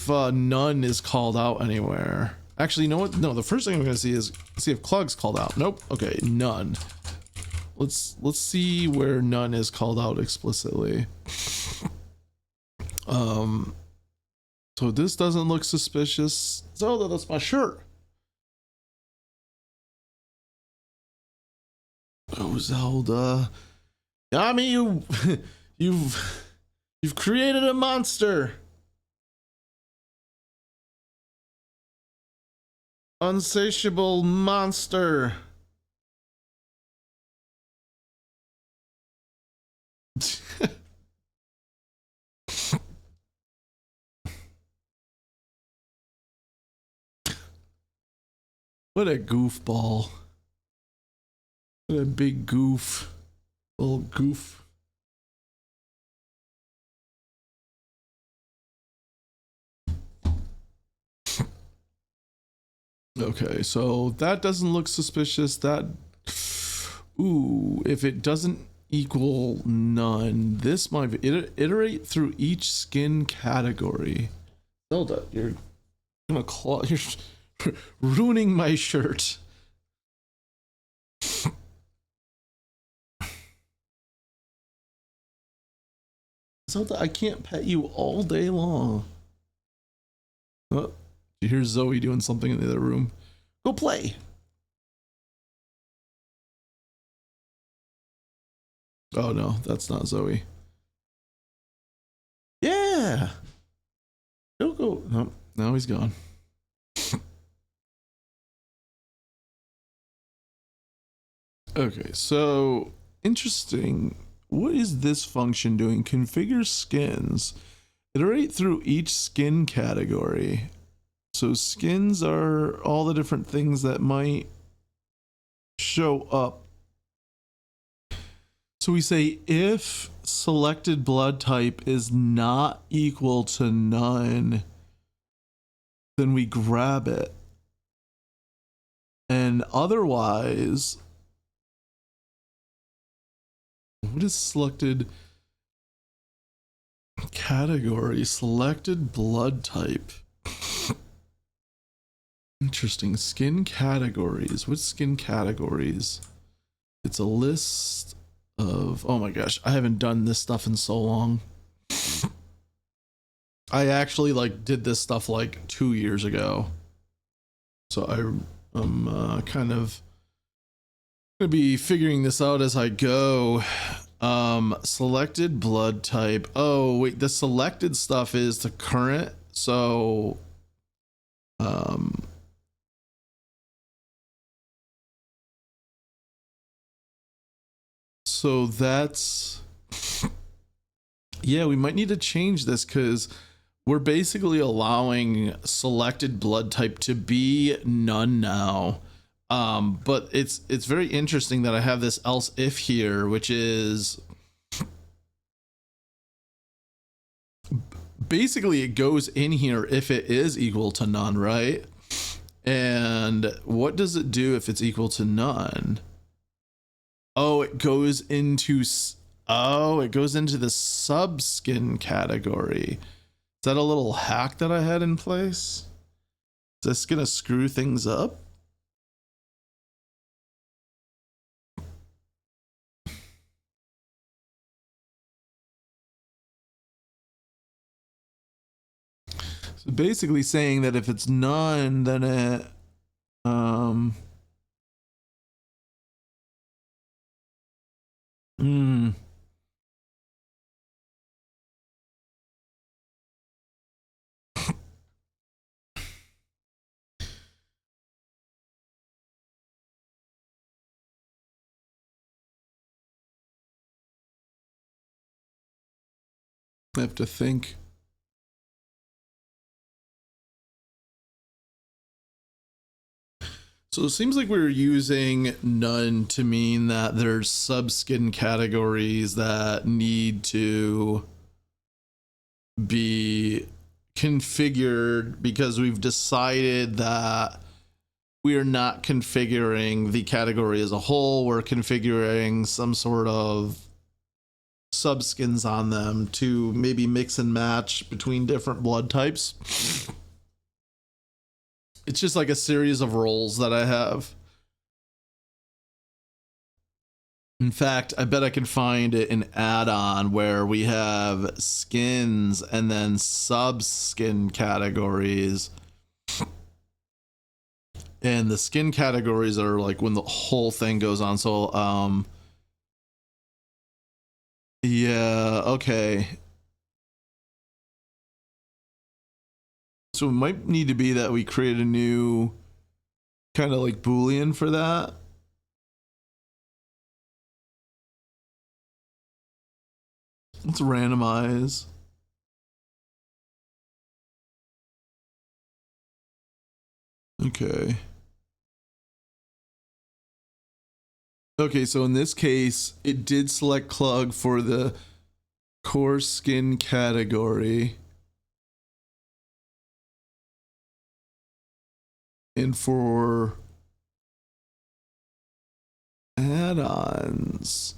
none is called out anywhere. Actually, you know what? No, the first thing I'm going to see is see if clug's called out. Nope. Okay, none. Let's see where none is called out explicitly. So this doesn't look suspicious. Zelda, that's my shirt. Oh, Zelda. I mean, you've created a monster. Unsatiable monster. What a goofball. What a big goof. Little goof. Okay, so that doesn't look suspicious. That, ooh, if it doesn't equal none, this might iterate through each skin category. Zelda, you're gonna claw. You're ruining my shirt. Zelda, I can't pet you all day long. Oh, you hear Zoe doing something in the other room. Go play. Oh no, that's not Zoe. Yeah. Go. No, now he's gone. Okay, so interesting. What is this function doing? Configure skins. Iterate through each skin category. So skins are all the different things that might show up. So we say if selected blood type is not equal to none, then we grab it. And otherwise, what is selected category? Selected blood type. Interesting. Skin categories. What skin categories? It's a list of, oh my gosh, I haven't done this stuff in so long. I actually like did this stuff like 2 years ago. So I'm kind of gonna be figuring this out as I go. Selected blood type. Oh wait, the selected stuff is the current. So so that's, yeah, we might need to change this because we're basically allowing selected blood type to be none now. But it's very interesting that I have this else if here, which is basically it goes in here if it is equal to none, right? And what does it do if it's equal to none? Oh, it goes into the sub skin category. Is that a little hack that I had in place? Is this gonna screw things up? So basically saying that if it's none, then it I have to think. So it seems like we're using none to mean that there's sub-skin categories that need to be configured because we've decided that we are not configuring the category as a whole. We're configuring some sort of subskins on them to maybe mix and match between different blood types. It's just like a series of roles that I have. In fact, I bet I can find it an add-on where we have skins and then sub-skin categories. And the skin categories are like when the whole thing goes on. So, yeah, okay. So it might need to be that we create a new kind of like Boolean for that. Let's randomize. Okay. Okay, so in this case, it did select Clug for the core skin category. And for add-ons,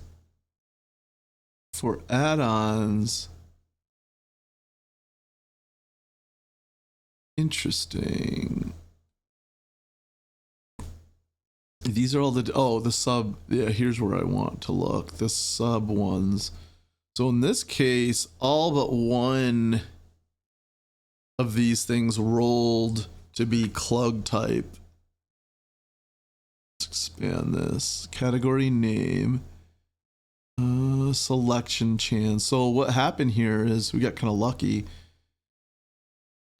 interesting. These are all the, oh, the sub, yeah, here's where I want to look. The sub ones. So in this case, all but one of these things rolled to be Clug type. Let's expand this. Category name. Selection chance. So what happened here is we got kind of lucky.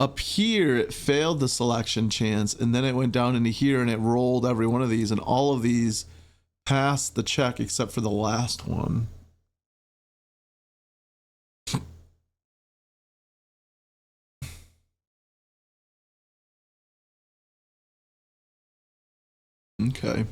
Up here, it failed the selection chance, and then it went down into here and it rolled every one of these, and all of these passed the check except for the last one. Okay.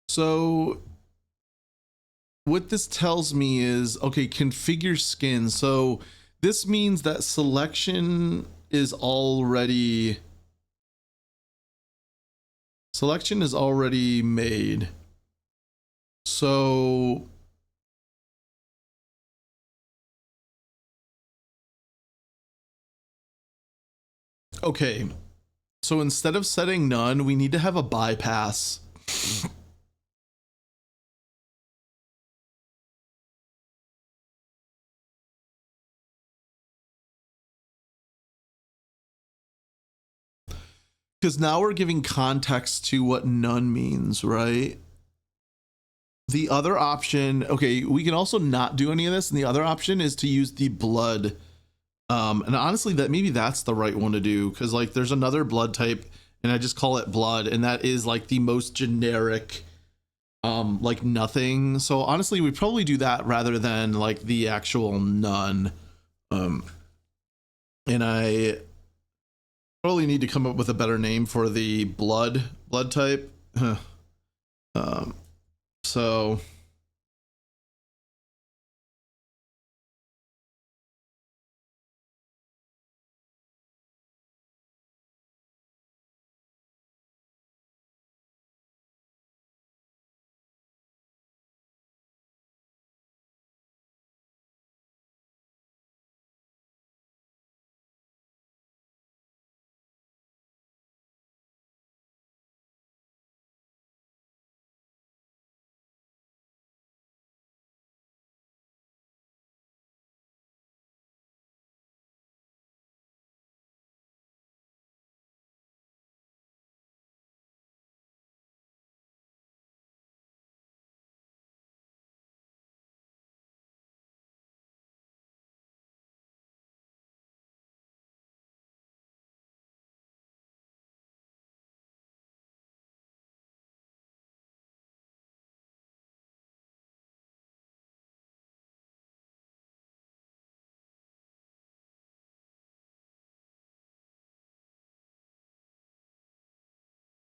So what this tells me is, okay, configure skin. So this means that selection is already made. So okay. So instead of setting none, we need to have a bypass. Because now we're giving context to what none means, right? The other option, okay, we can also not do any of this, and the other option is to use the blood. And honestly, that maybe that's the right one to do, because like there's another blood type, and I just call it blood, and that is like the most generic, like nothing. So honestly, we probably do that rather than like the actual none. And I probably need to come up with a better name for the blood type. So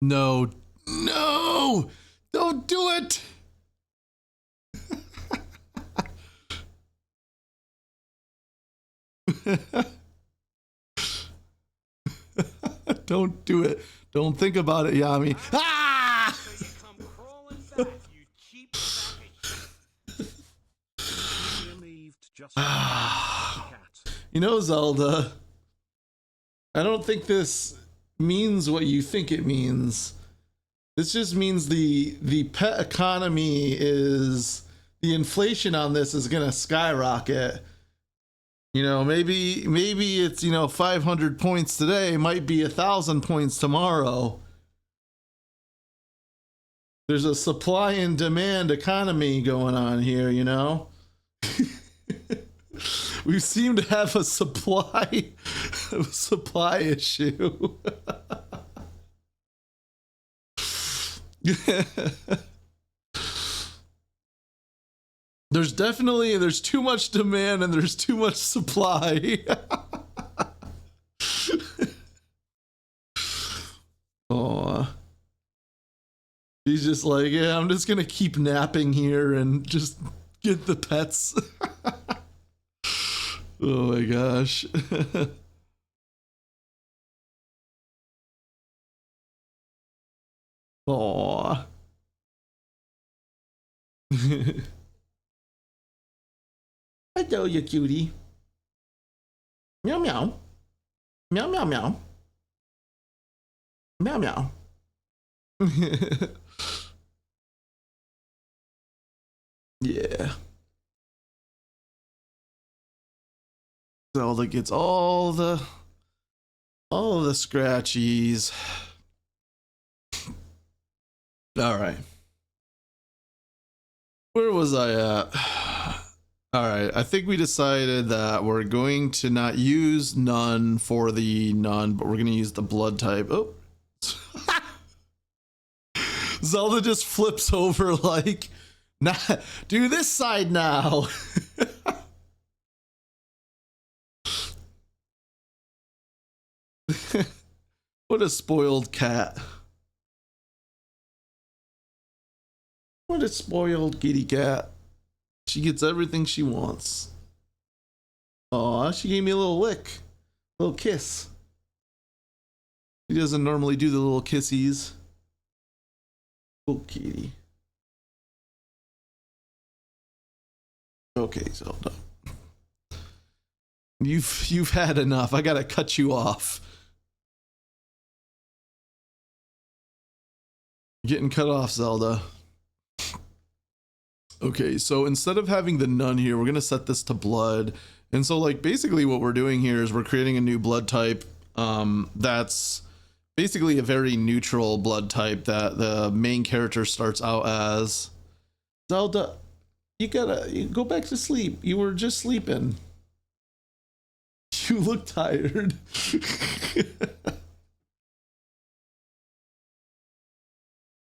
no, don't do it. Don't do it. Don't think about it, Yami. Ah! Come crawling back, you cheap You know, Zelda, I don't think this means what you think it means. This just means the pet economy is, the inflation on this is gonna skyrocket. You know, maybe it's, you know, 500 points today, might be 1,000 points tomorrow. There's a supply and demand economy going on here, you know? We seem to have a supply issue. There's too much demand and there's too much supply. Oh, he's just like, yeah, I'm just gonna keep napping here and just get the pets. Oh my gosh. Aw. Hello, you cutie. Meow meow. Meow meow meow. Meow meow. Yeah. Zelda gets all the scratchies. All right. Where was I at? All right. I think we decided that we're going to not use none for the none, but we're going to use the blood type. Oh. Zelda just flips over like, nah, do this side now. What a spoiled cat. What a spoiled kitty cat. She gets everything she wants. Aw, she gave me a little lick. A little kiss. She doesn't normally do the little kissies. Oh, kitty. Okay, Zelda. You've had enough. I gotta cut you off. You're getting cut off, Zelda. Okay, so instead of having the none here, we're gonna set this to blood. And so like basically what we're doing here is we're creating a new blood type that's basically a very neutral blood type that the main character starts out as. Zelda, you go back to sleep. You were just sleeping. You look tired.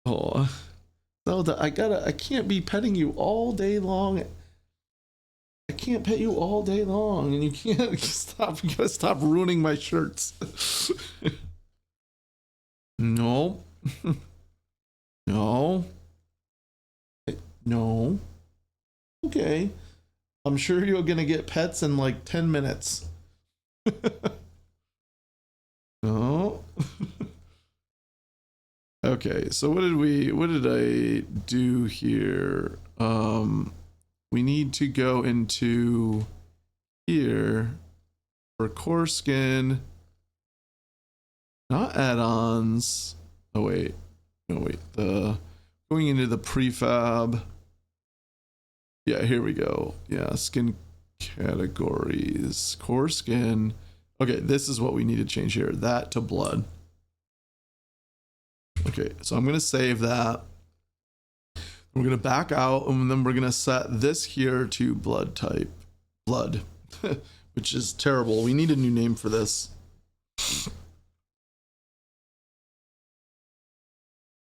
Oh, Zelda, I can't be petting you all day long. I can't pet you all day long, and you can't stop. You gotta stop ruining my shirts. No. No. No. Okay. I'm sure you're gonna get pets in like 10 minutes. No. Okay, so what did I do here? We need to go into here for core skin, not add-ons. Oh wait, no wait, the going into the prefab. Yeah, here we go. Yeah, skin categories, core skin. Okay, this is what we need to change here. That to blood. Okay, so I'm gonna save that. We're gonna back out, and then we're gonna set this here to blood type. Blood, which is terrible. We need a new name for this.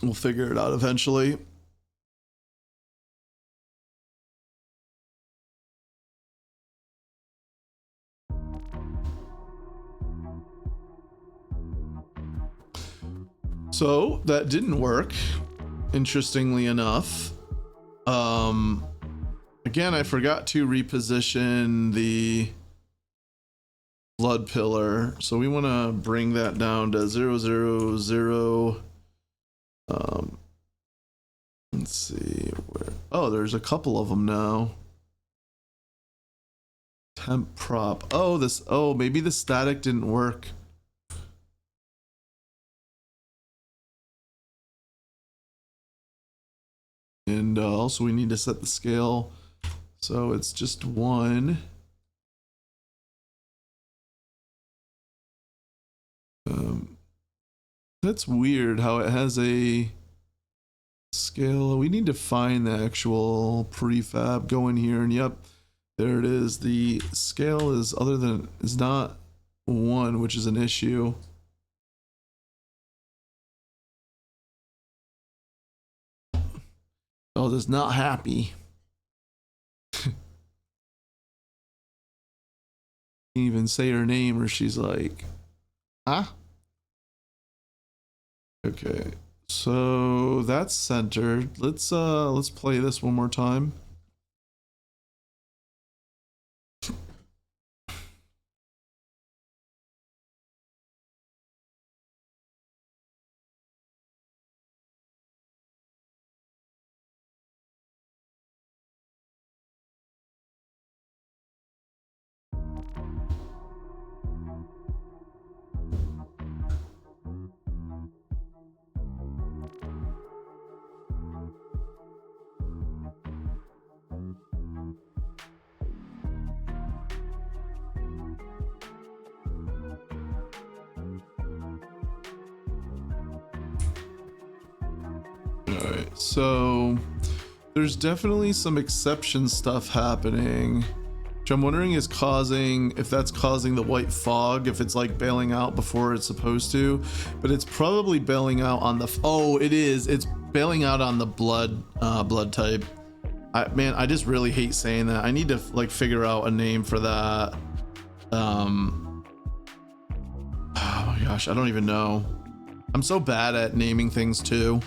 We'll figure it out eventually. So that didn't work, interestingly enough. Again, I forgot to reposition the blood pillar, so we want to bring that down to 000. Let's see where. Oh, there's a couple of them now. Temp prop. Oh, this. Oh, maybe the static didn't work. And also we need to set the scale, so it's just 1. That's weird how it has a scale. We need to find the actual prefab. Go in here, and yep, there it is. The scale is not 1, which is an issue. Oh, that's not happy. Can't even say her name, or she's like, huh? Okay, so that's centered. Let's play this one more time. Alright, so there's definitely some exception stuff happening, which I'm wondering is causing, if that's causing the white fog, if it's like bailing out before it's supposed to, but it's probably bailing out on the, oh, it is, it's bailing out on the blood type. Man, I just really hate saying that. I need to like figure out a name for that. Oh my gosh, I don't even know. I'm so bad at naming things too.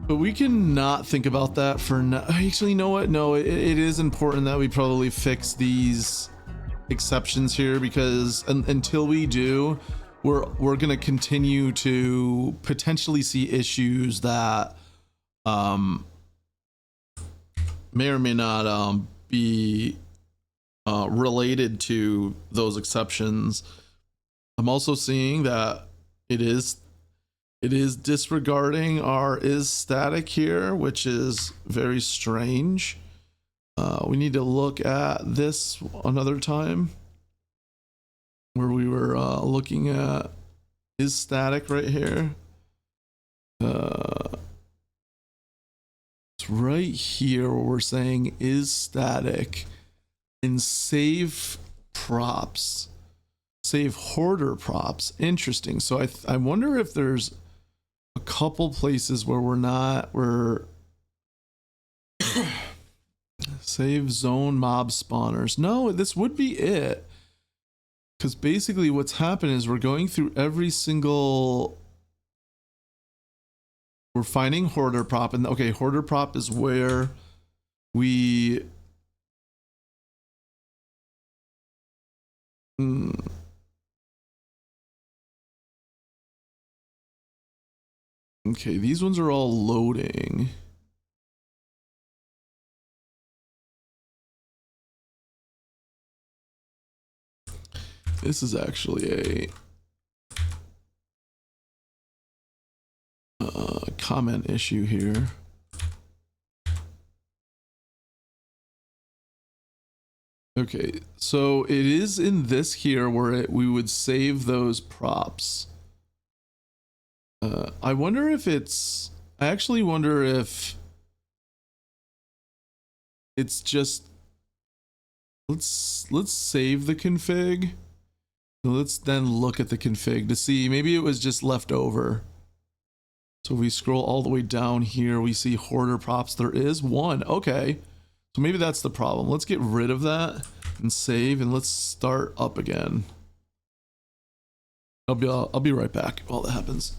But we can not think about that for now. Actually, you know what? No, it is important that we probably fix these exceptions here, because until we do, we're gonna continue to potentially see issues that may or may not be related to those exceptions. I'm also seeing that it is disregarding our is static here, which is very strange. We need to look at this another time, where we were looking at is static right here. It's right here where we're saying is static and save props, save hoarder props. Interesting. So I wonder if there's a couple places where we're save zone mob spawners. No, this would be it, because basically what's happened is we're going through every single, we're finding hoarder prop, and okay, hoarder prop is where we okay, these ones are all loading. This is actually a comment issue here. Okay, so it is in this here where we would save those props. I wonder if it's, I actually wonder if it's just, let's save the config. Let's then look at the config to see, maybe it was just left over. So if we scroll all the way down here, we see hoarder props. There is one. Okay, so maybe that's the problem. Let's get rid of that and save, and let's start up again. I'll be right back while that happens.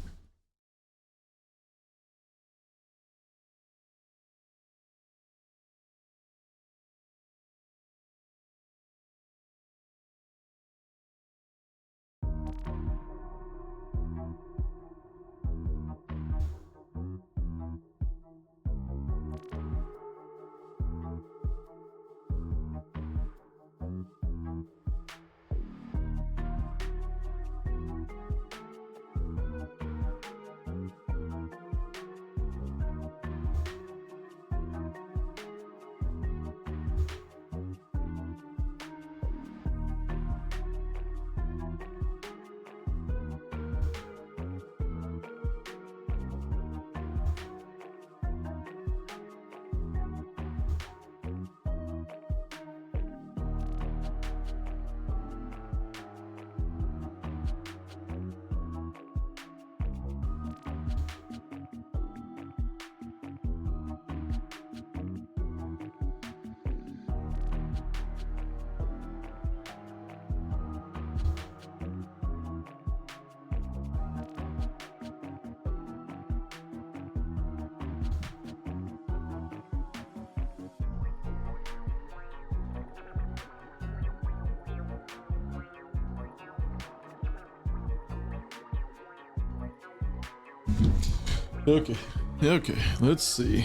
Okay, let's see.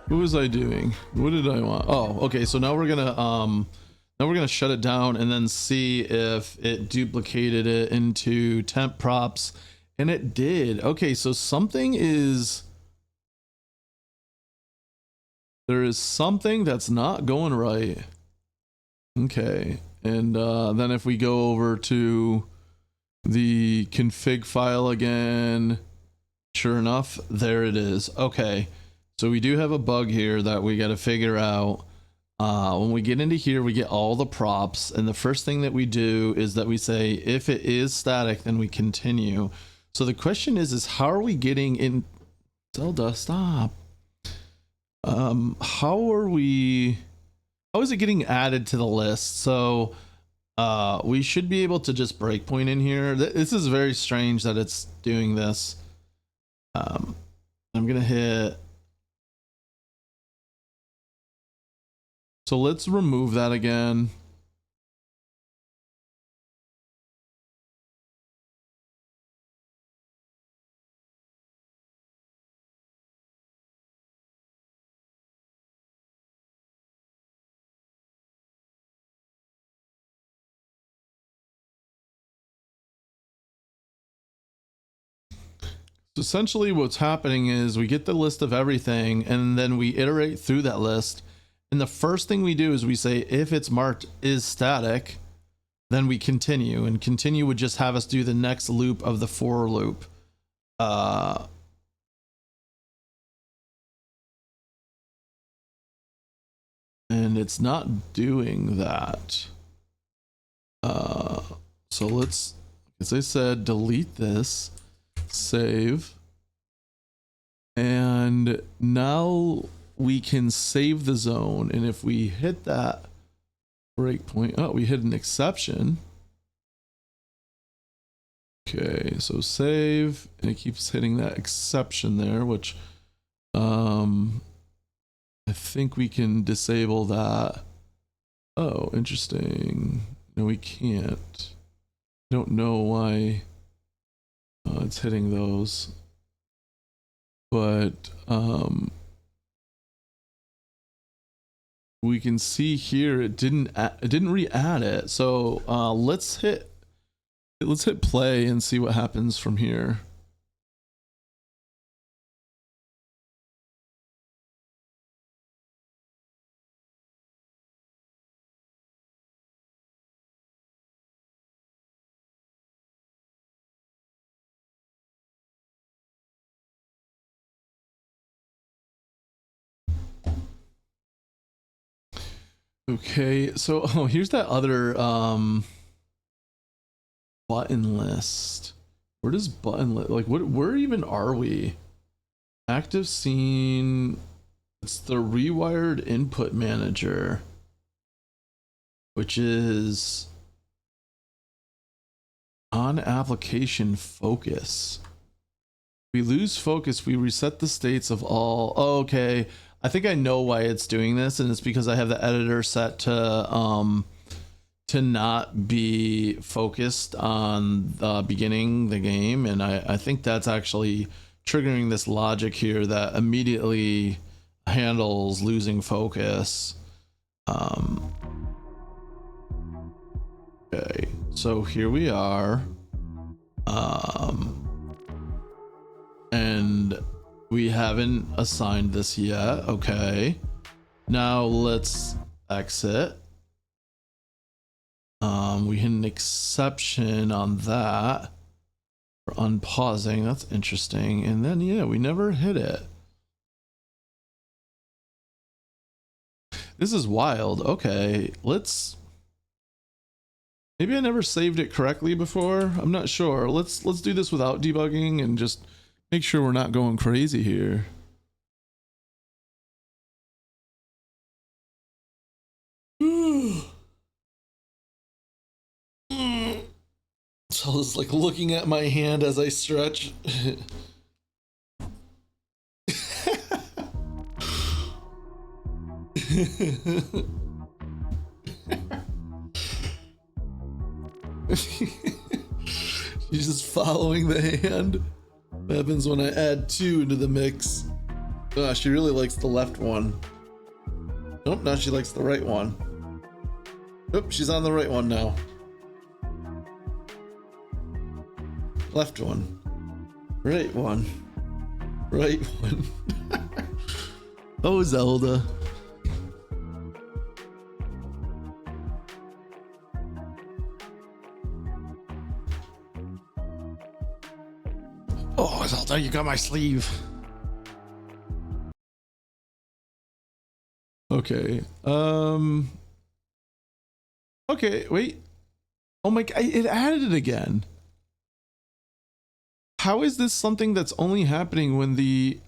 What was I doing? What did I want? Oh, okay, so now we're gonna shut it down and then see if it duplicated it into temp props, and it did. Okay, so something is There is something that's not going right. Okay, and then if we go over to the config file again, sure enough, there it is. Okay, so we do have a bug here that we got to figure out. When we get into here, we get all the props, and the first thing that we do is that we say if it is static, then we continue. So the question is how are we getting in? Zelda, stop. How is it getting added to the list? So we should be able to just breakpoint in here. This is very strange that it's doing this. I'm gonna hit. So let's remove that again. So essentially what's happening is we get the list of everything and then we iterate through that list. And the first thing we do is we say if it's marked is static, then we continue, and continue would just have us do the next loop of the for loop. And it's not doing that. So let's, as I said, delete this. Save, and now we can save the zone, and if we hit that breakpoint, oh, we hit an exception. Okay, so save, and it keeps hitting that exception there, which I think we can disable that. Oh, interesting. No, we can't. I don't know why it's hitting those, but we can see here it didn't re-add it. So let's hit play and see what happens from here. Okay, so here's that other button list. Where does button list, like where even are we? Active scene, it's the rewired input manager, which is on application focus. We lose focus, we reset the states of all. Oh, okay, I think I know why it's doing this, and it's because I have the editor set to not be focused on the beginning the game, and I think that's actually triggering this logic here that immediately handles losing focus. Okay, so here we are, and we haven't assigned this yet. Okay, now let's exit. We hit an exception on that for unpausing. That's interesting. And then yeah, we never hit it. This is wild. Okay, let's, maybe I never saved it correctly before. I'm not sure. Let's do this without debugging and just make sure we're not going crazy here. So I was like looking at my hand as I stretch. She's just following the hand. What happens when I add 2 into the mix? She really likes the left one. Nope, now she likes the right one. Oop, she's on the right one now. Left one. Right one. Right one. Oh, Zelda. Oh, Zelda, you got my sleeve. Okay. Okay, wait. Oh my god, it added it again. How is this something that's only happening when the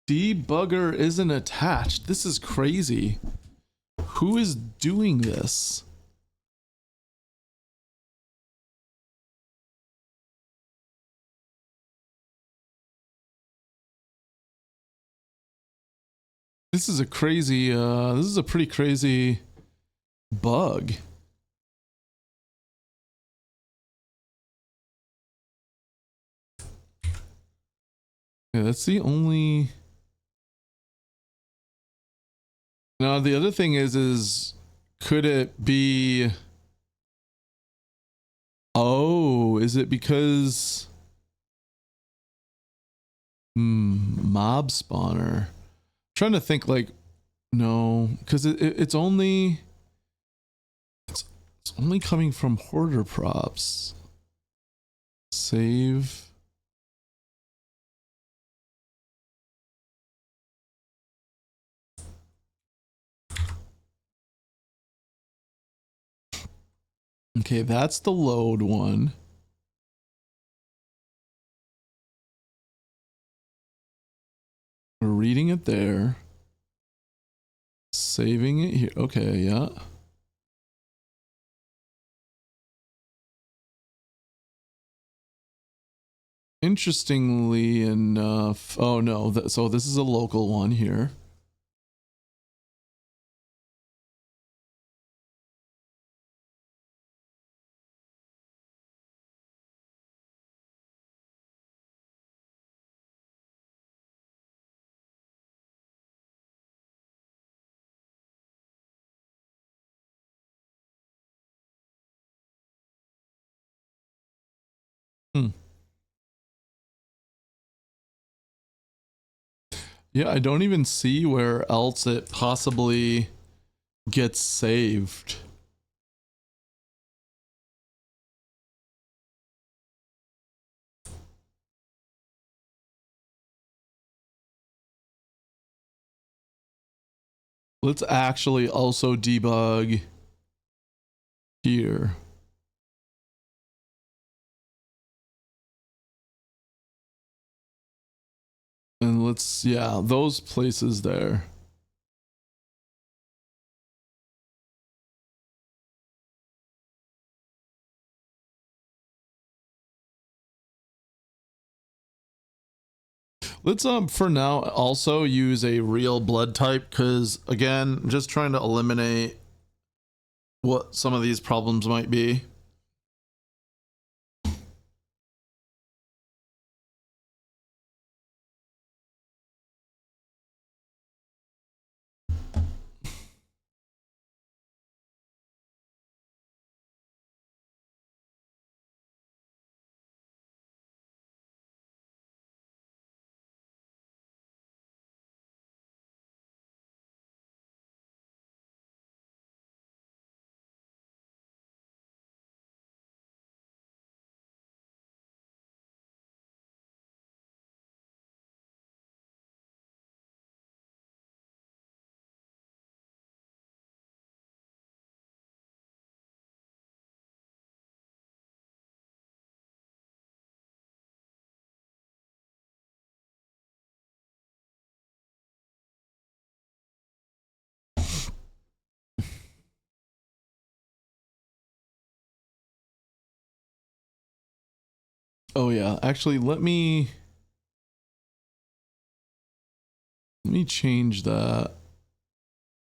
debugger isn't attached? This is crazy. Who is doing this? This is a crazy this is a pretty crazy bug. Yeah, that's the only. Now the other thing is could it be, oh, is it because mob spawner? I'm trying to think, like, no, because it's only it's only coming from hoarder props. Save. Okay, that's the load one. We're reading it there. Saving it here. Okay, yeah. Interestingly enough, oh no, so this is a local one here. Yeah, I don't even see where else it possibly gets saved. Let's actually also debug here. And let's, yeah, those places there. Let's for now also use a real blood type, because again, just trying to eliminate what some of these problems might be. Oh yeah, actually let me change that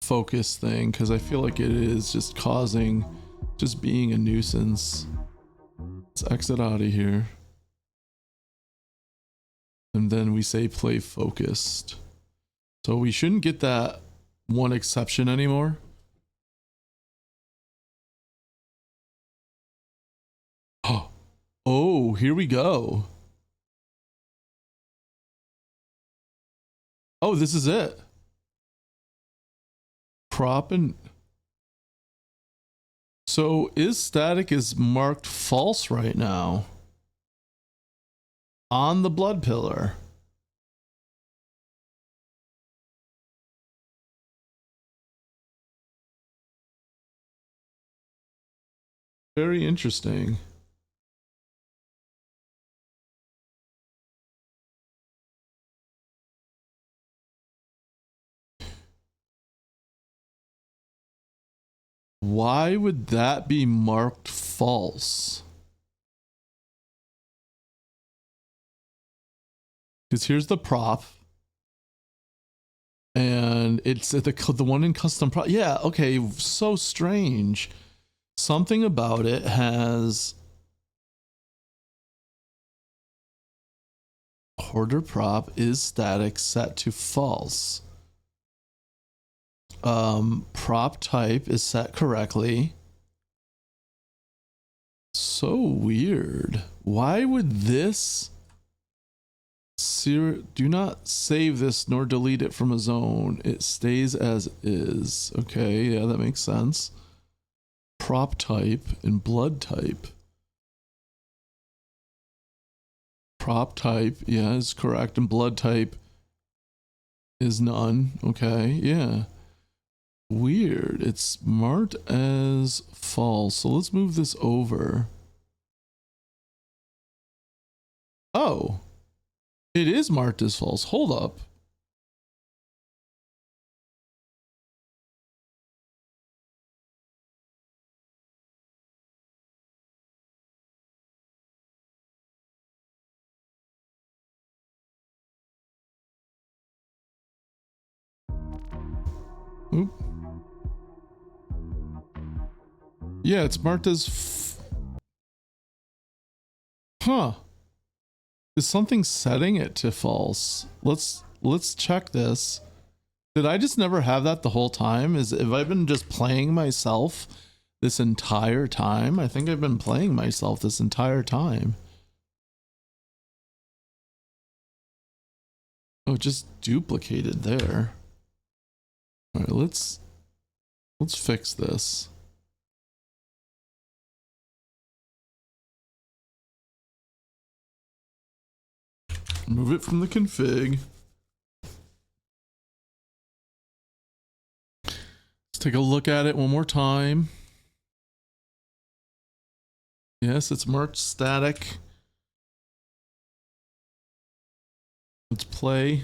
focus thing, because I feel like it is just being a nuisance. Let's exit out of here. And then we say play focused. So we shouldn't get that one exception anymore. Oh, here we go. Oh, this is it. Prop and so is static is marked false right now on the blood pillar. Very interesting. Why would that be marked false? Because here's the prop. And it's the one in custom prop. Yeah, okay, so strange. Something about it has hoarder prop is static set to false. Prop type is set correctly. So weird. Why would this do not save this nor delete it from a zone. It stays as is. Okay, yeah, that makes sense. Prop type and blood type. Prop type, yeah, is correct, and blood type is none. Okay, yeah. Weird. It's marked as false. So let's move this over. Oh, it is marked as false. Hold up. Oop. Yeah, it's marked as huh. Is something setting it to false? Let's check this. Did I just never have that the whole time? Have I been just playing myself this entire time? I think I've been playing myself this entire time. Oh, it just duplicated there. All right, let's fix this. Move it from the config. Let's take a look at it one more time. Yes, it's marked static. Let's play.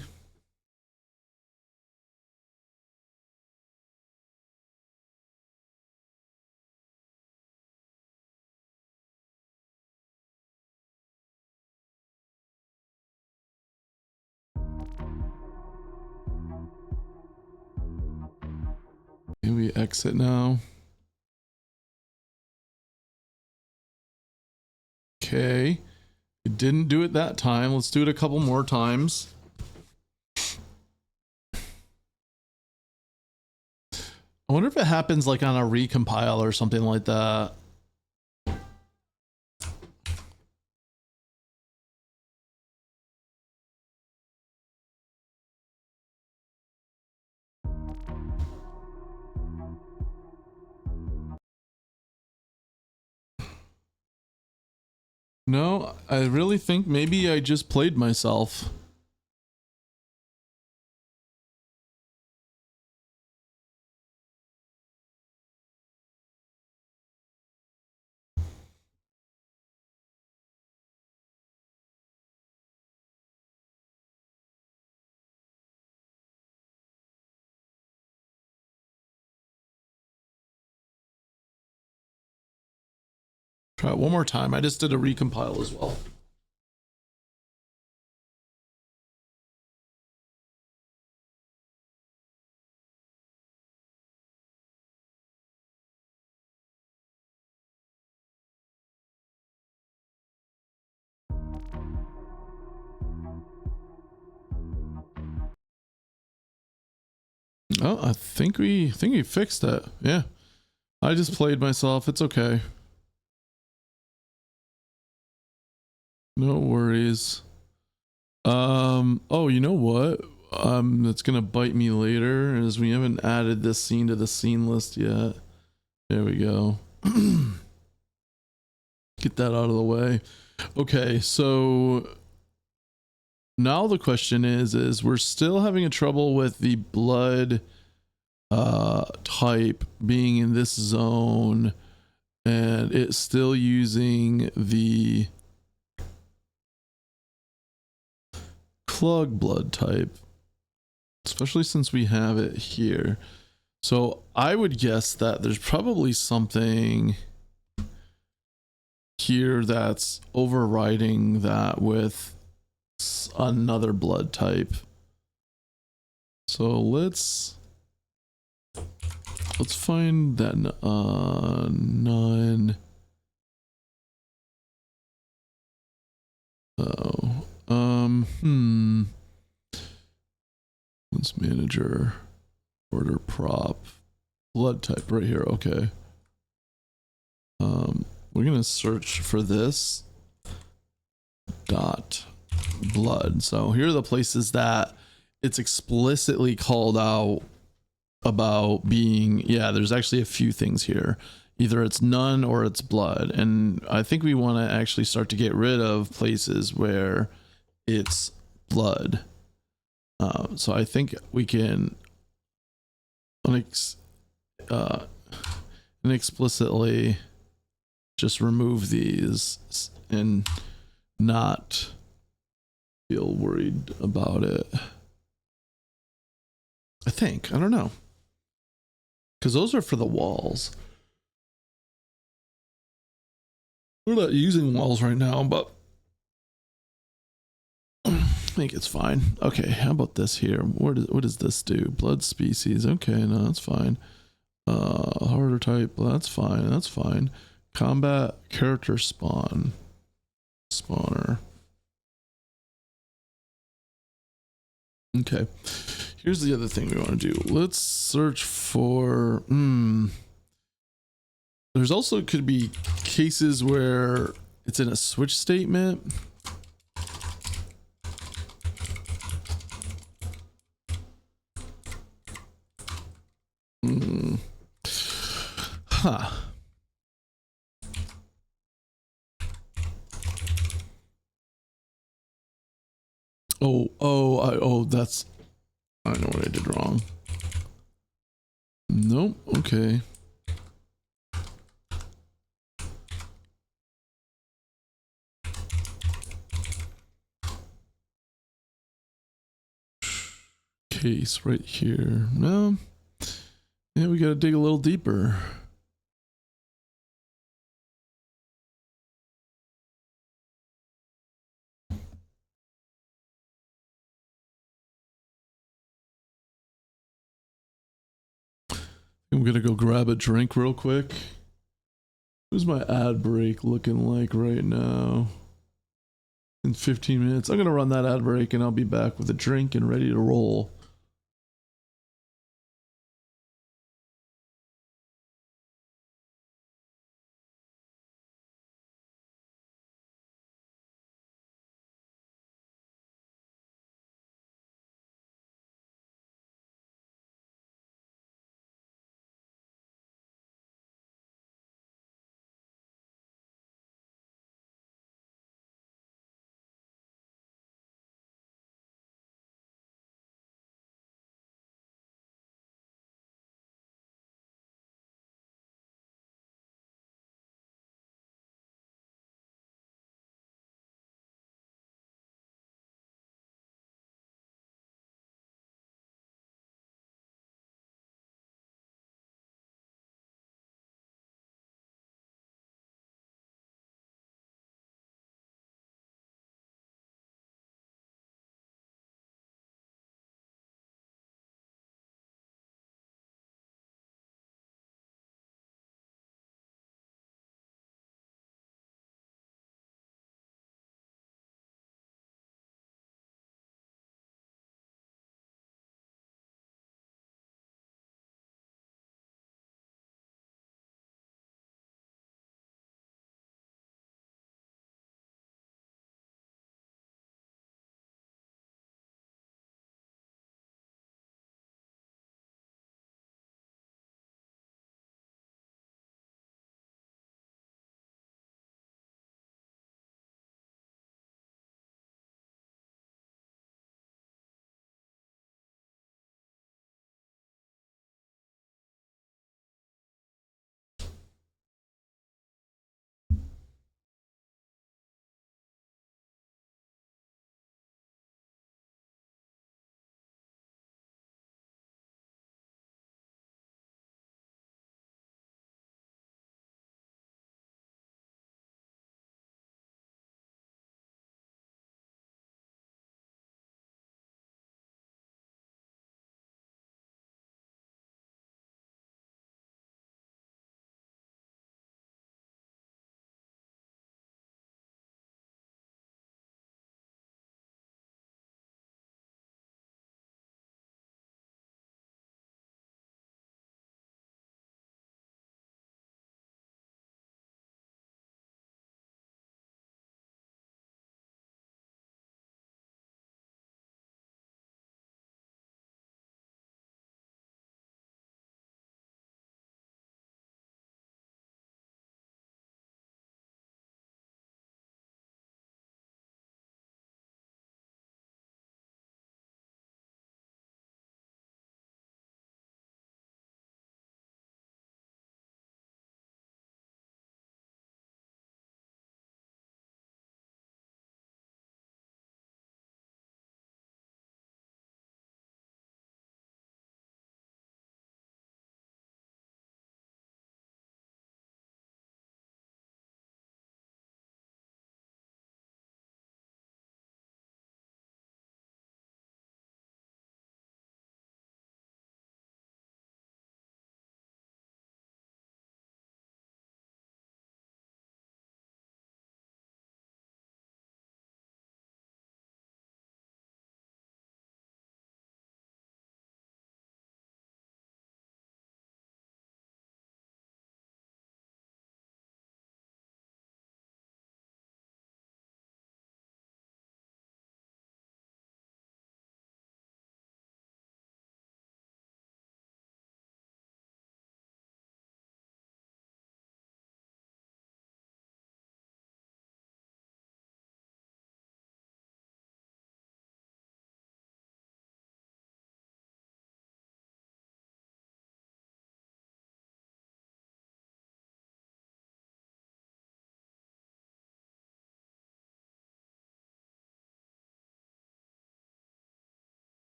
And we exit now. Okay. It didn't do it that time. Let's do it a couple more times. I wonder if it happens like on a recompile or something like that. No, I really think maybe I just played myself. Try it one more time. I just did a recompile as well. Oh, I think we fixed it. Yeah. I just played myself. It's okay. No worries. Oh, you know what? That's gonna bite me later, as we haven't added this scene to the scene list yet. There we go. Get that out of the way. Okay, so now the question is we're still having a trouble with the blood type being in this zone, and it's still using the Clug blood type, especially since we have it here. So I would guess that there's probably something here that's overriding that with another blood type. So let's find that none. Oh, let's manager order prop blood type right here. Okay. We're gonna search for this dot blood. So here are the places that it's explicitly called out about being, yeah, there's actually a few things here. Either it's none or it's blood. And I think we want to actually start to get rid of places where it's blood. So I think we can inexplicitly just remove these and not feel worried about it. I think, I don't know, because those are for the walls. We're not using walls right now, but I think it's fine. Okay, how about this here? What does this do? Blood species. Okay, no, that's fine. Harder type. That's fine. That's fine. Combat character spawner. Okay. Here's the other thing we want to do. Let's search for. There's also could be cases where it's in a switch statement. Huh. That's, I know what I did wrong. Nope. Okay. Case right here. No. Yeah, we gotta dig a little deeper. I'm gonna go grab a drink real quick. What's my ad break looking like right now? In 15 minutes. I'm gonna run that ad break and I'll be back with a drink and ready to roll.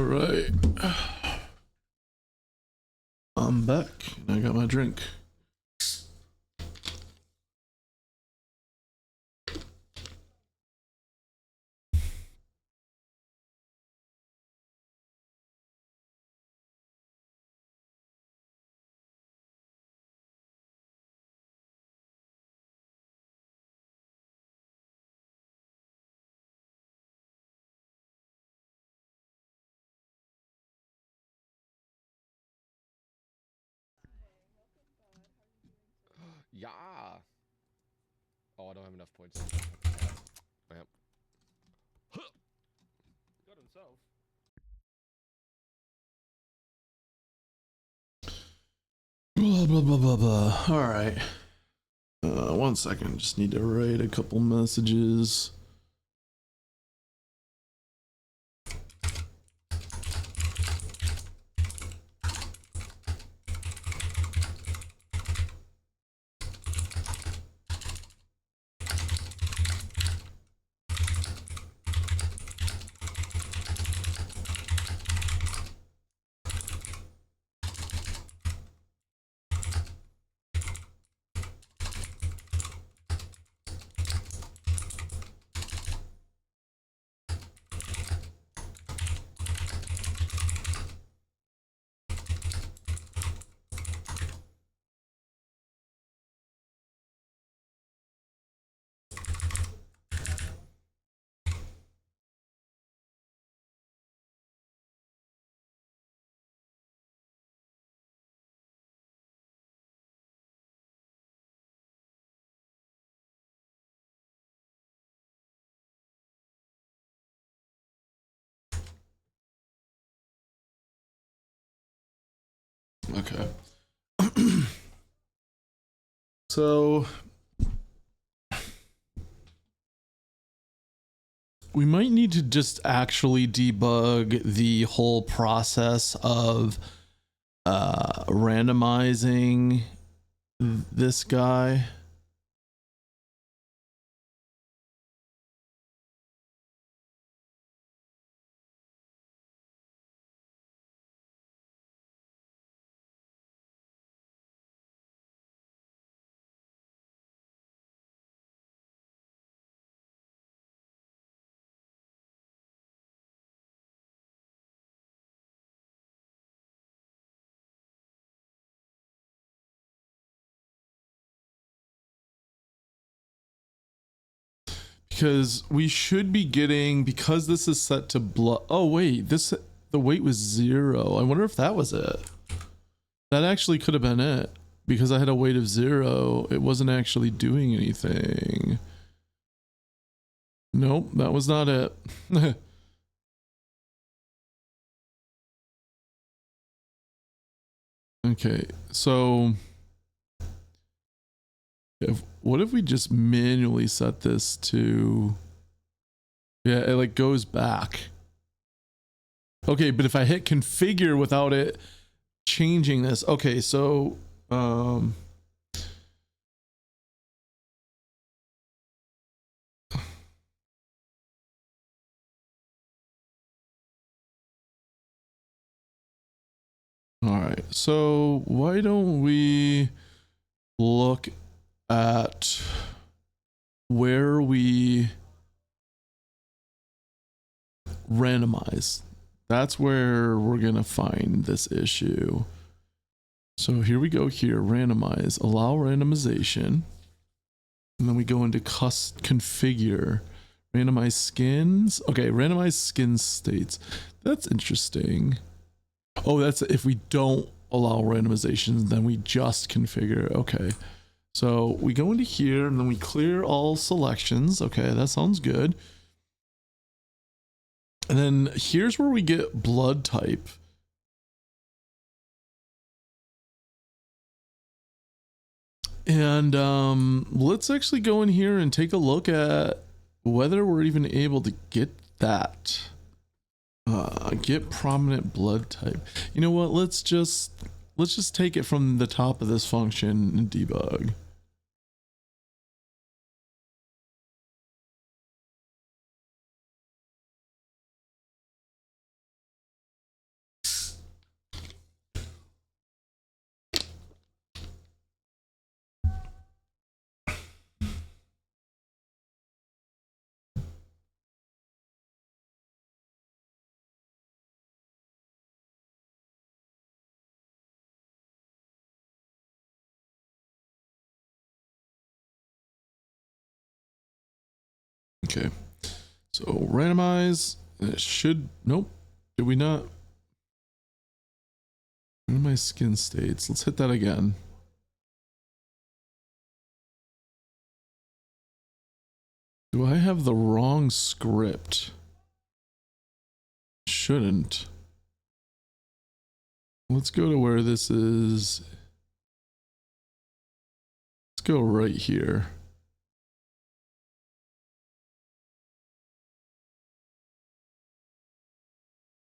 right. I'm back and I got my drink. Yeah. Oh, I don't have enough points. Yep. Got himself. Blah blah blah blah blah. All right. 1 second. Just need to write a couple messages. Okay. So we might need to just actually debug the whole process of randomizing this guy. Because we should be getting, because this is set to blood. Oh wait, this, the weight was 0. I wonder if that was it. That actually could have been it, because I had a weight of 0. It wasn't actually doing anything. Nope, that was not it. Okay, so what if we just manually set this to, yeah, it like goes back. Okay, but if I hit configure without it changing this, okay, so all right, so why don't we look at where we randomize? That's where we're gonna find this issue. So here we go, here, randomize, allow randomization, and then we go into configure, randomize skins. Okay, randomize skin states. That's interesting. Oh, that's if we don't allow randomizations, then we just configure. Okay, so we go into here and then we clear all selections. Okay, that sounds good. And then here's where we get blood type. And let's actually go in here and take a look at whether we're even able to get that. Get prominent blood type. You know what? Let's just take it from the top of this function and debug. Okay. So randomize. It should. Nope. Did we not? Randomize skin states. Let's hit that again. Do I have the wrong script? Shouldn't. Let's go to where this is. Let's go right here.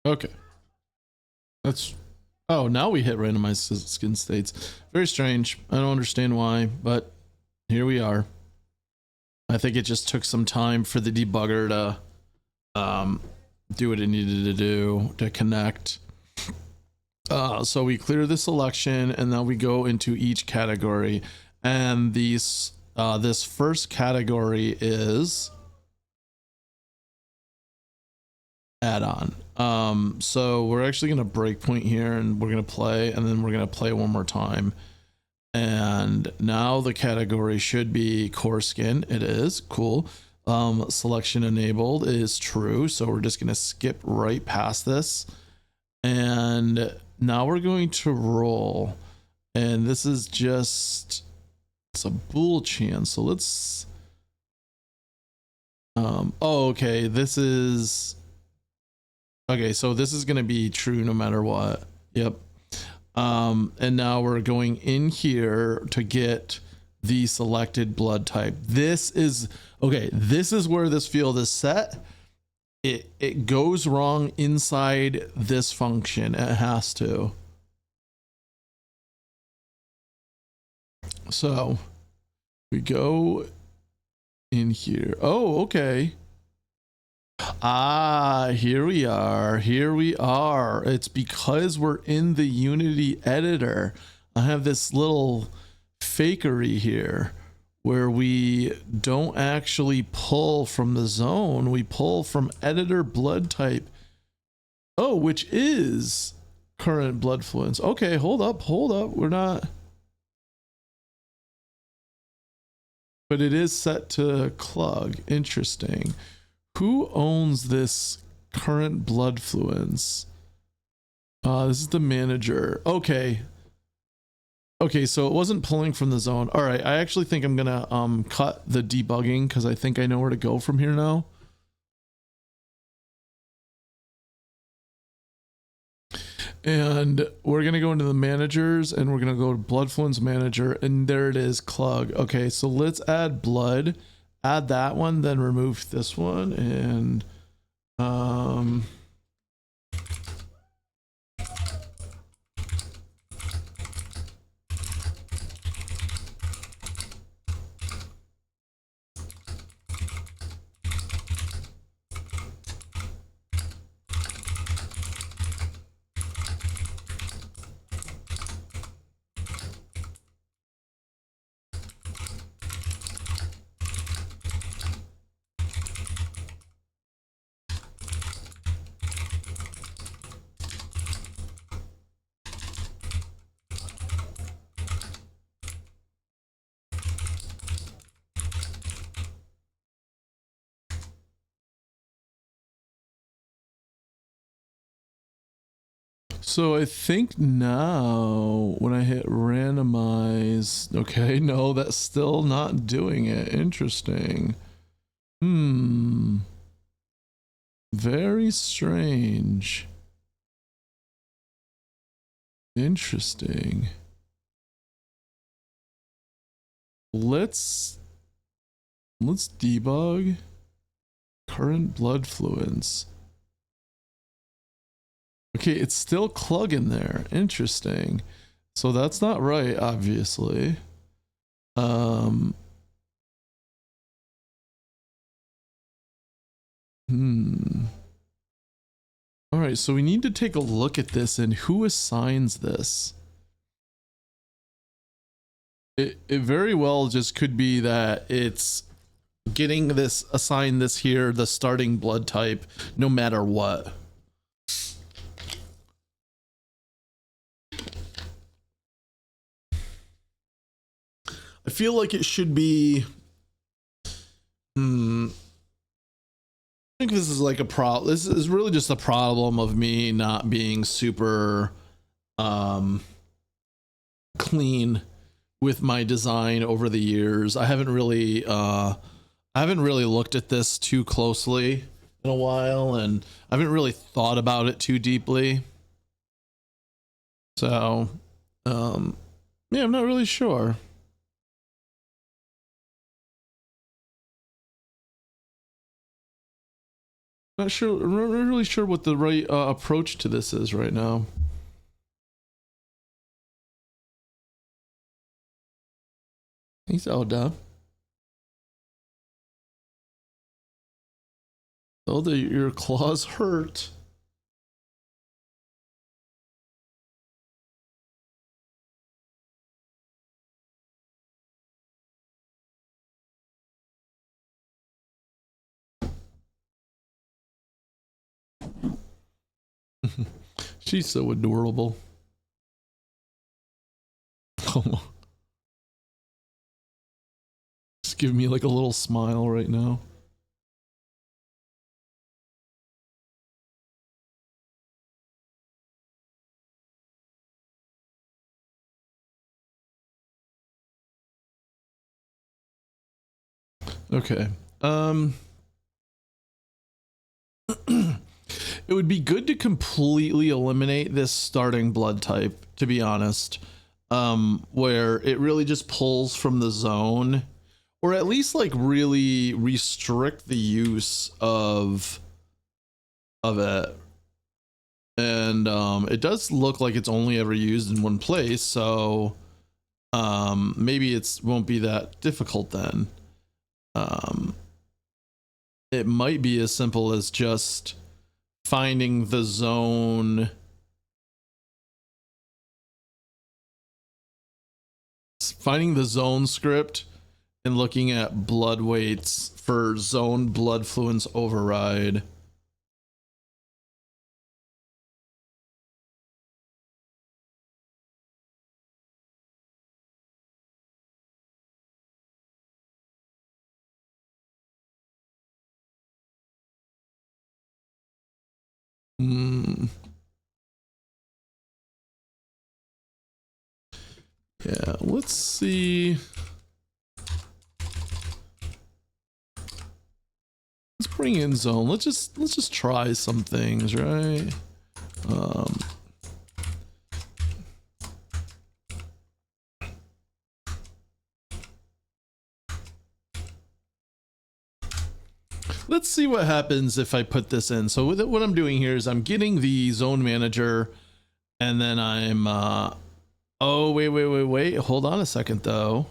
Okay. That's... Oh, now we hit randomized skin states. Very strange. I don't understand why, but here we are. I think it just took some time for the debugger to do what it needed to do to connect. So we clear the selection and then we go into each category. And these this first category is add-on. So we're actually going to breakpoint here and we're going to play, and then we're going to play one more time. And now the category should be core skin. It is cool. Selection enabled is true. So we're just going to skip right past this. And now we're going to roll. And this is just, it's a bool chance. So let's, oh, okay. This is, okay. So this is going to be true no matter what. Yep. And now we're going in here to get the selected blood type. This is, okay, this is where this field is set. It goes wrong inside this function. It has to. So we go in here. Oh, okay. Ah, here we are. Here we are. It's because we're in the Unity editor. I have this little fakery here where we don't actually pull from the zone. We pull from editor blood type. Oh, which is current blood fluence. Okay, hold up. We're not. But it is set to Clug. Interesting. Who owns this current blood fluence? This is the manager. Okay. Okay, so it wasn't pulling from the zone. All right, I actually think I'm gonna cut the debugging because I think I know where to go from here now. And we're gonna go into the managers and we're gonna go to blood fluence manager, and there it is, Clug. Okay, so let's add blood. Add that one, then remove this one, and so I think now when I hit randomize, okay, no, that's still not doing it. Interesting. Very strange. Interesting. Let's debug current blood fluence. Okay, it's still Clug there. Interesting. So that's not right, obviously. All right, so we need to take a look at this and who assigns this. It very well just could be that it's getting this, assign this here, the starting blood type, no matter what. I feel like it should be think this is like a problem. This is really just a problem of me not being super clean with my design over the years. I haven't really looked at this too closely in a while, and I haven't really thought about it too deeply. So yeah, I'm not really sure. I'm not really sure what the right approach to this is right now. He's all done. Oh, your claws hurt. She's so adorable. Oh, just give me like a little smile right now. Okay. It would be good to completely eliminate this starting blood type, to be honest. Where it really just pulls from the zone, or at least like really restrict the use of it. And it does look like it's only ever used in one place, so maybe it won't be that difficult then. It might be as simple as just finding the zone, script and looking at blood weights for zone blood fluence override. Yeah, let's see. Let's bring in zone. Let's just try some things, right? Let's see what happens if I put this in. So what I'm doing here is I'm getting the zone manager, and then I'm oh, wait. Hold on a second though.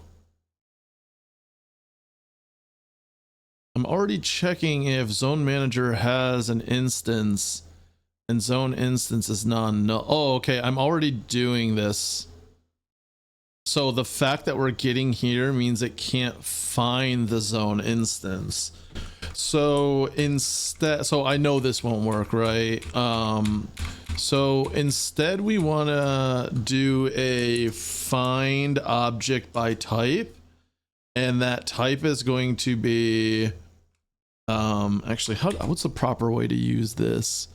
I'm already checking if zone manager has an instance and zone instance is non-null. Oh, okay. I'm already doing this. So the fact that we're getting here means it can't find the zone instance. So instead, so I know this won't work, right? So instead we want to do a find object by type, and that type is going to be actually, what's the proper way to use this?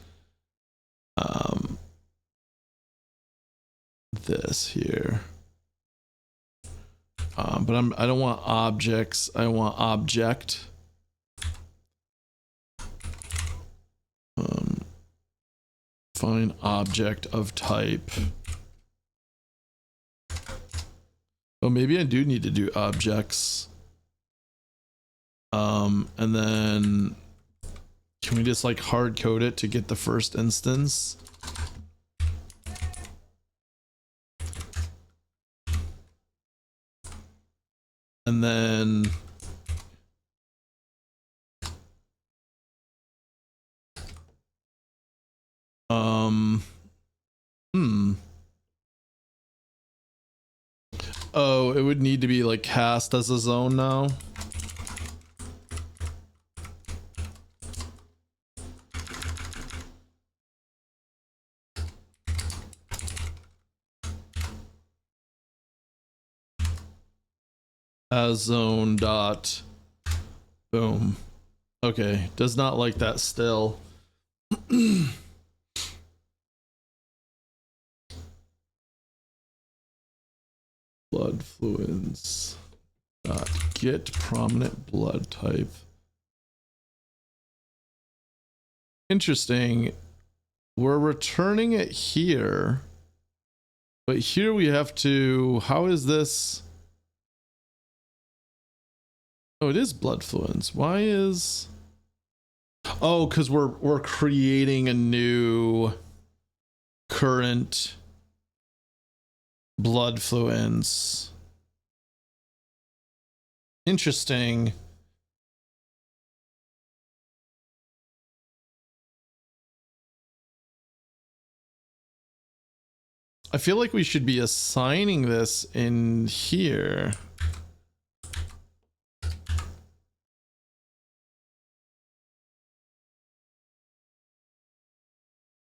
This here. But I don't want objects, I want object. Find object of type. Oh, maybe I do need to do objects. And then can we just like hard code it to get the first instance? And then oh, it would need to be like cast as a zone now. As zone dot boom. Okay, does not like that still. Blood fluids. Get prominent blood type. Interesting. We're returning it here. But here we have to, how is this? Oh, it is blood fluids. Why is, oh, because we're creating a new current blood fluids. Interesting. I feel like we should be assigning this in here.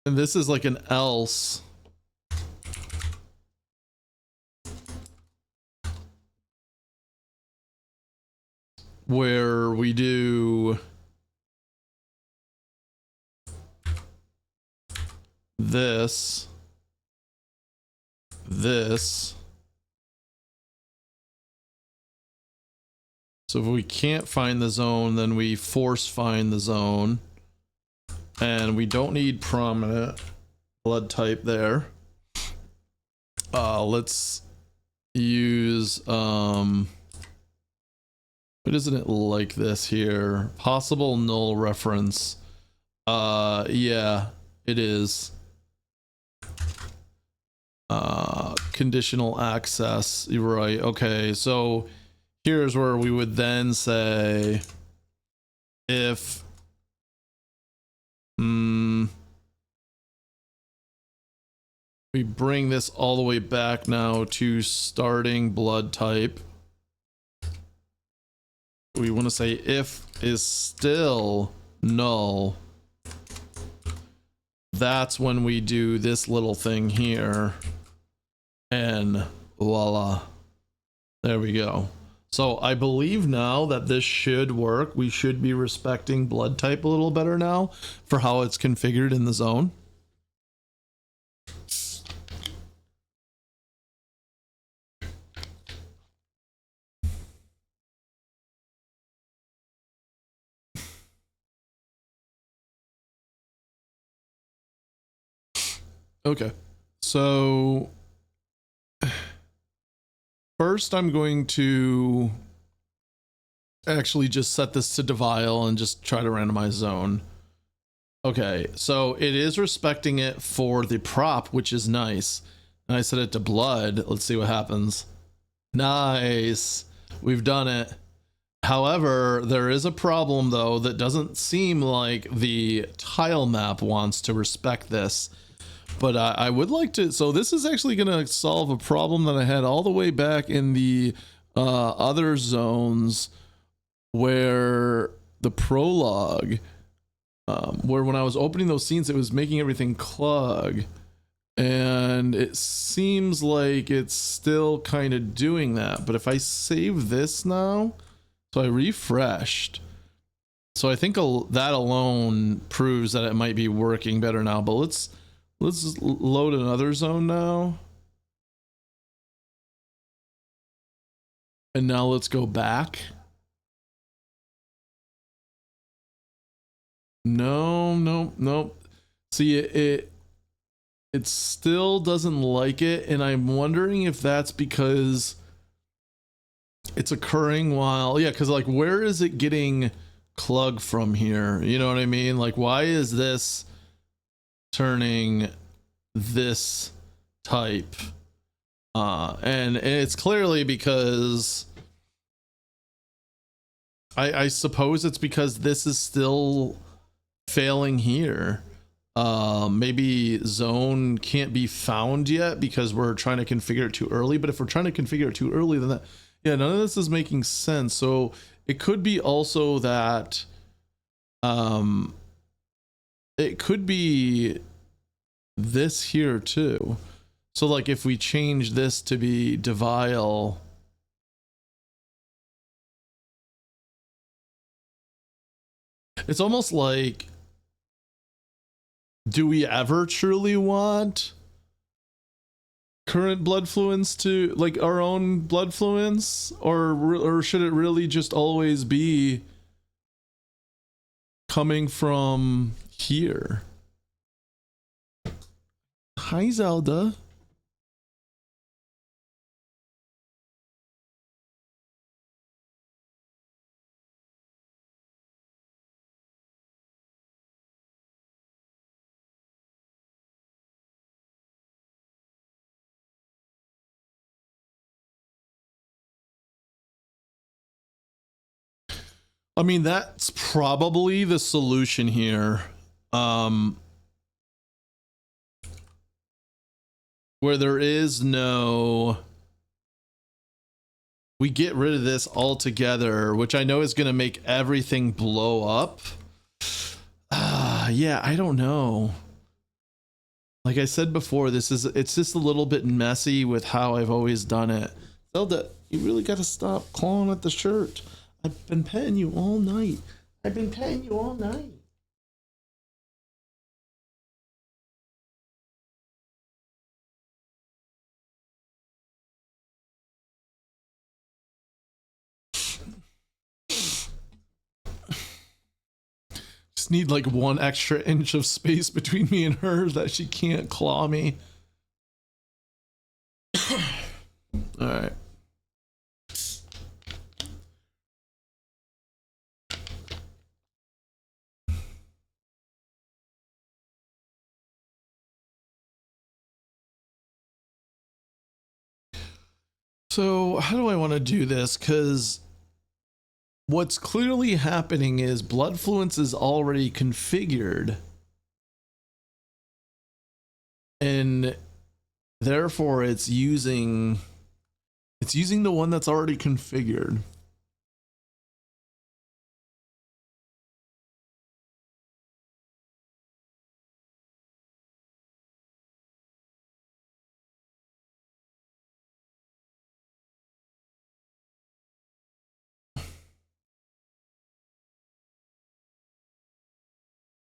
And this is like an else. Where we do this. So if we can't find the zone, then we force find the zone. And we don't need prominent blood type there. Let's use but isn't it like this here? Possible null reference. Yeah, it is. Conditional access. You're right. Okay, so here's where we would then say if we bring this all the way back now to starting blood type. We want to say if is still null. That's when we do this little thing here. And voila. There we go. So I believe now that this should work. We should be respecting blood type a little better now for how it's configured in the zone. Okay, so first I'm going to actually just set this to Devile and just try to randomize zone. Okay, so it is respecting it for the prop, which is nice. And I set it to blood. Let's see what happens. Nice. We've done it. However, there is a problem though that doesn't seem like the tile map wants to respect this. But I would like to, so this is actually going to solve a problem that I had all the way back in the other zones where the prologue, where when I was opening those scenes, it was making everything clog. And it seems like it's still kind of doing that. But if I save this now, so I refreshed. So I think that alone proves that it might be working better now. But let's load another zone now. And now let's go back. No. See, it still doesn't like it. And I'm wondering if that's because it's occurring while, yeah, because like, where is it getting clug from here? You know what I mean? Like, why is this turning this type? And it's clearly because I suppose it's because this is still failing here. Maybe zone can't be found yet because we're trying to configure it too early. But if we're trying to configure it too early, then that, yeah, none of this is making sense. So it could be also that it could be this here too. So like if we change this to be Devile, It's almost like, do we ever truly want current blood fluence to, like, our own blood fluence, or should it really just always be coming from here? Hi, Zelda. I mean, that's probably the solution here. Where there is no, we get rid of this altogether, which I know is going to make everything blow up. Yeah, I don't know. Like I said before, it's just a little bit messy with how I've always done it. Zelda, you really got to stop clawing at the shirt. I've been petting you all night. I've been petting you all night. Just need like 1 extra inch of space between me and her that she can't claw me. All right. So how do I want to do this? Because what's clearly happening is blood fluence is already configured, and therefore it's using the one that's already configured.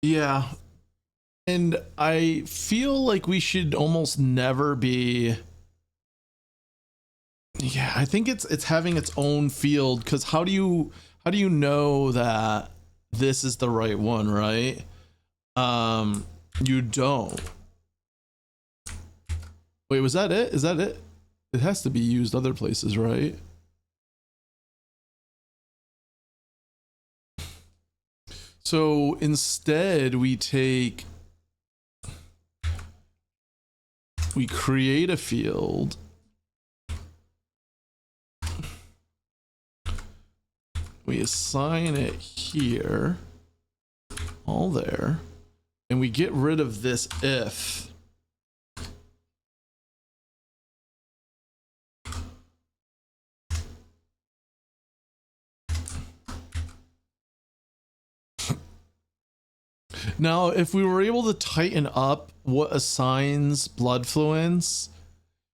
Yeah. And I feel like we should almost never be. Yeah, I think it's having its own field, because how do you know that this is the right one, right? You don't. Wait, was that it? Is that it? It has to be used other places, right? So instead we create a field. We assign it here, all there, and we get rid of this if. Now, if we were able to tighten up what assigns blood fluence,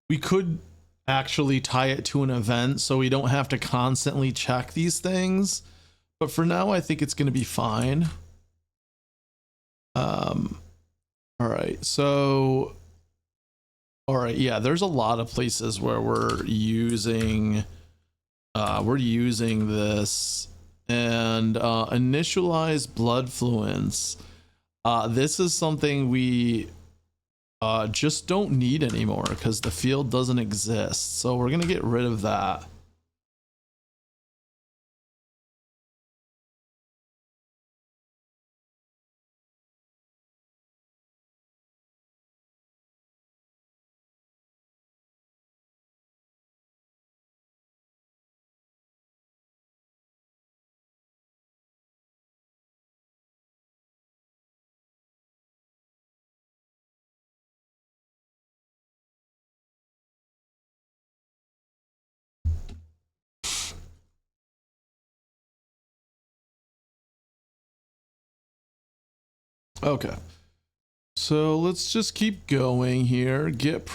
we could actually tie it to an event so we don't have to constantly check these things. But for now, I think it's going to be fine. All right, so, all right, yeah, there's a lot of places where we're using this, and initialize blood fluence. This is something we just don't need anymore because the field doesn't exist. So we're gonna get rid of that. Okay, so let's just keep going here. Get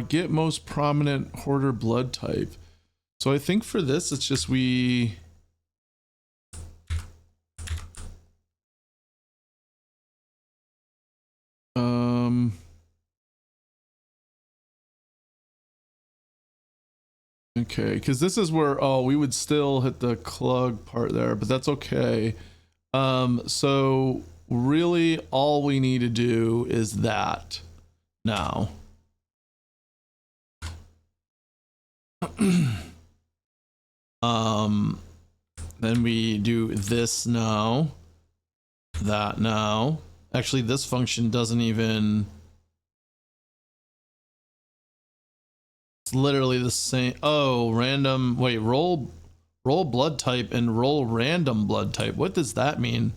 get most prominent hoarder blood type. So I think for this, it's just we. Okay, because this is where, oh, we would still hit the clug part there, but that's okay. So really all we need to do is that now. Then we do this now, that now. Actually, this function doesn't even, it's literally the same. Oh, random, wait, roll blood type and roll random blood type. What does that mean?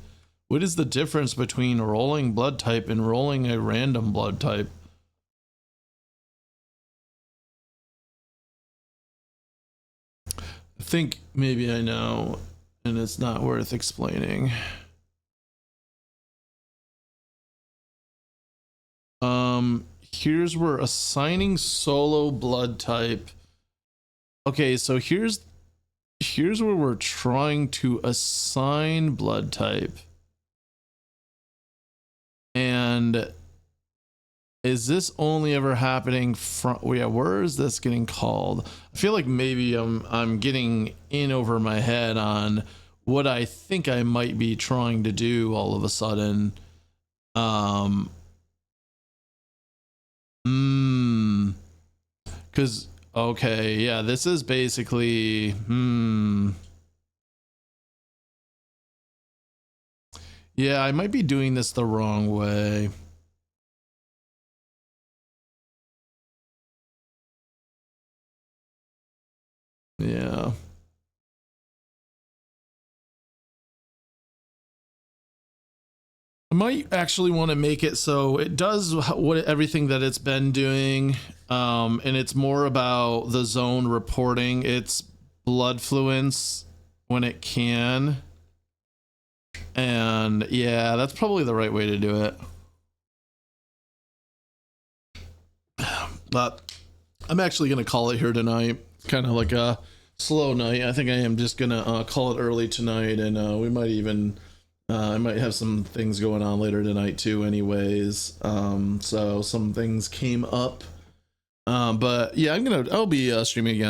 What is the difference between rolling blood type and rolling a random blood type? I think maybe I know, and it's not worth explaining. Here's where assigning solo blood type. Okay, so here's where we're trying to assign blood type. And is this only ever happening from, yeah, where is this getting called? I feel like maybe I'm getting in over my head on what I think I might be trying to do all of a sudden. Because okay, yeah, this is basically yeah, I might be doing this the wrong way. Yeah. I might actually want to make it so it does what everything that it's been doing, and it's more about the zone reporting its blood fluence when it can. And yeah, that's probably the right way to do it. But I'm actually gonna call it here tonight. Kind of like a slow night. I think I am just gonna call it early tonight, and we might even I might have some things going on later tonight too anyways. So some things came up, but yeah, I'll be streaming again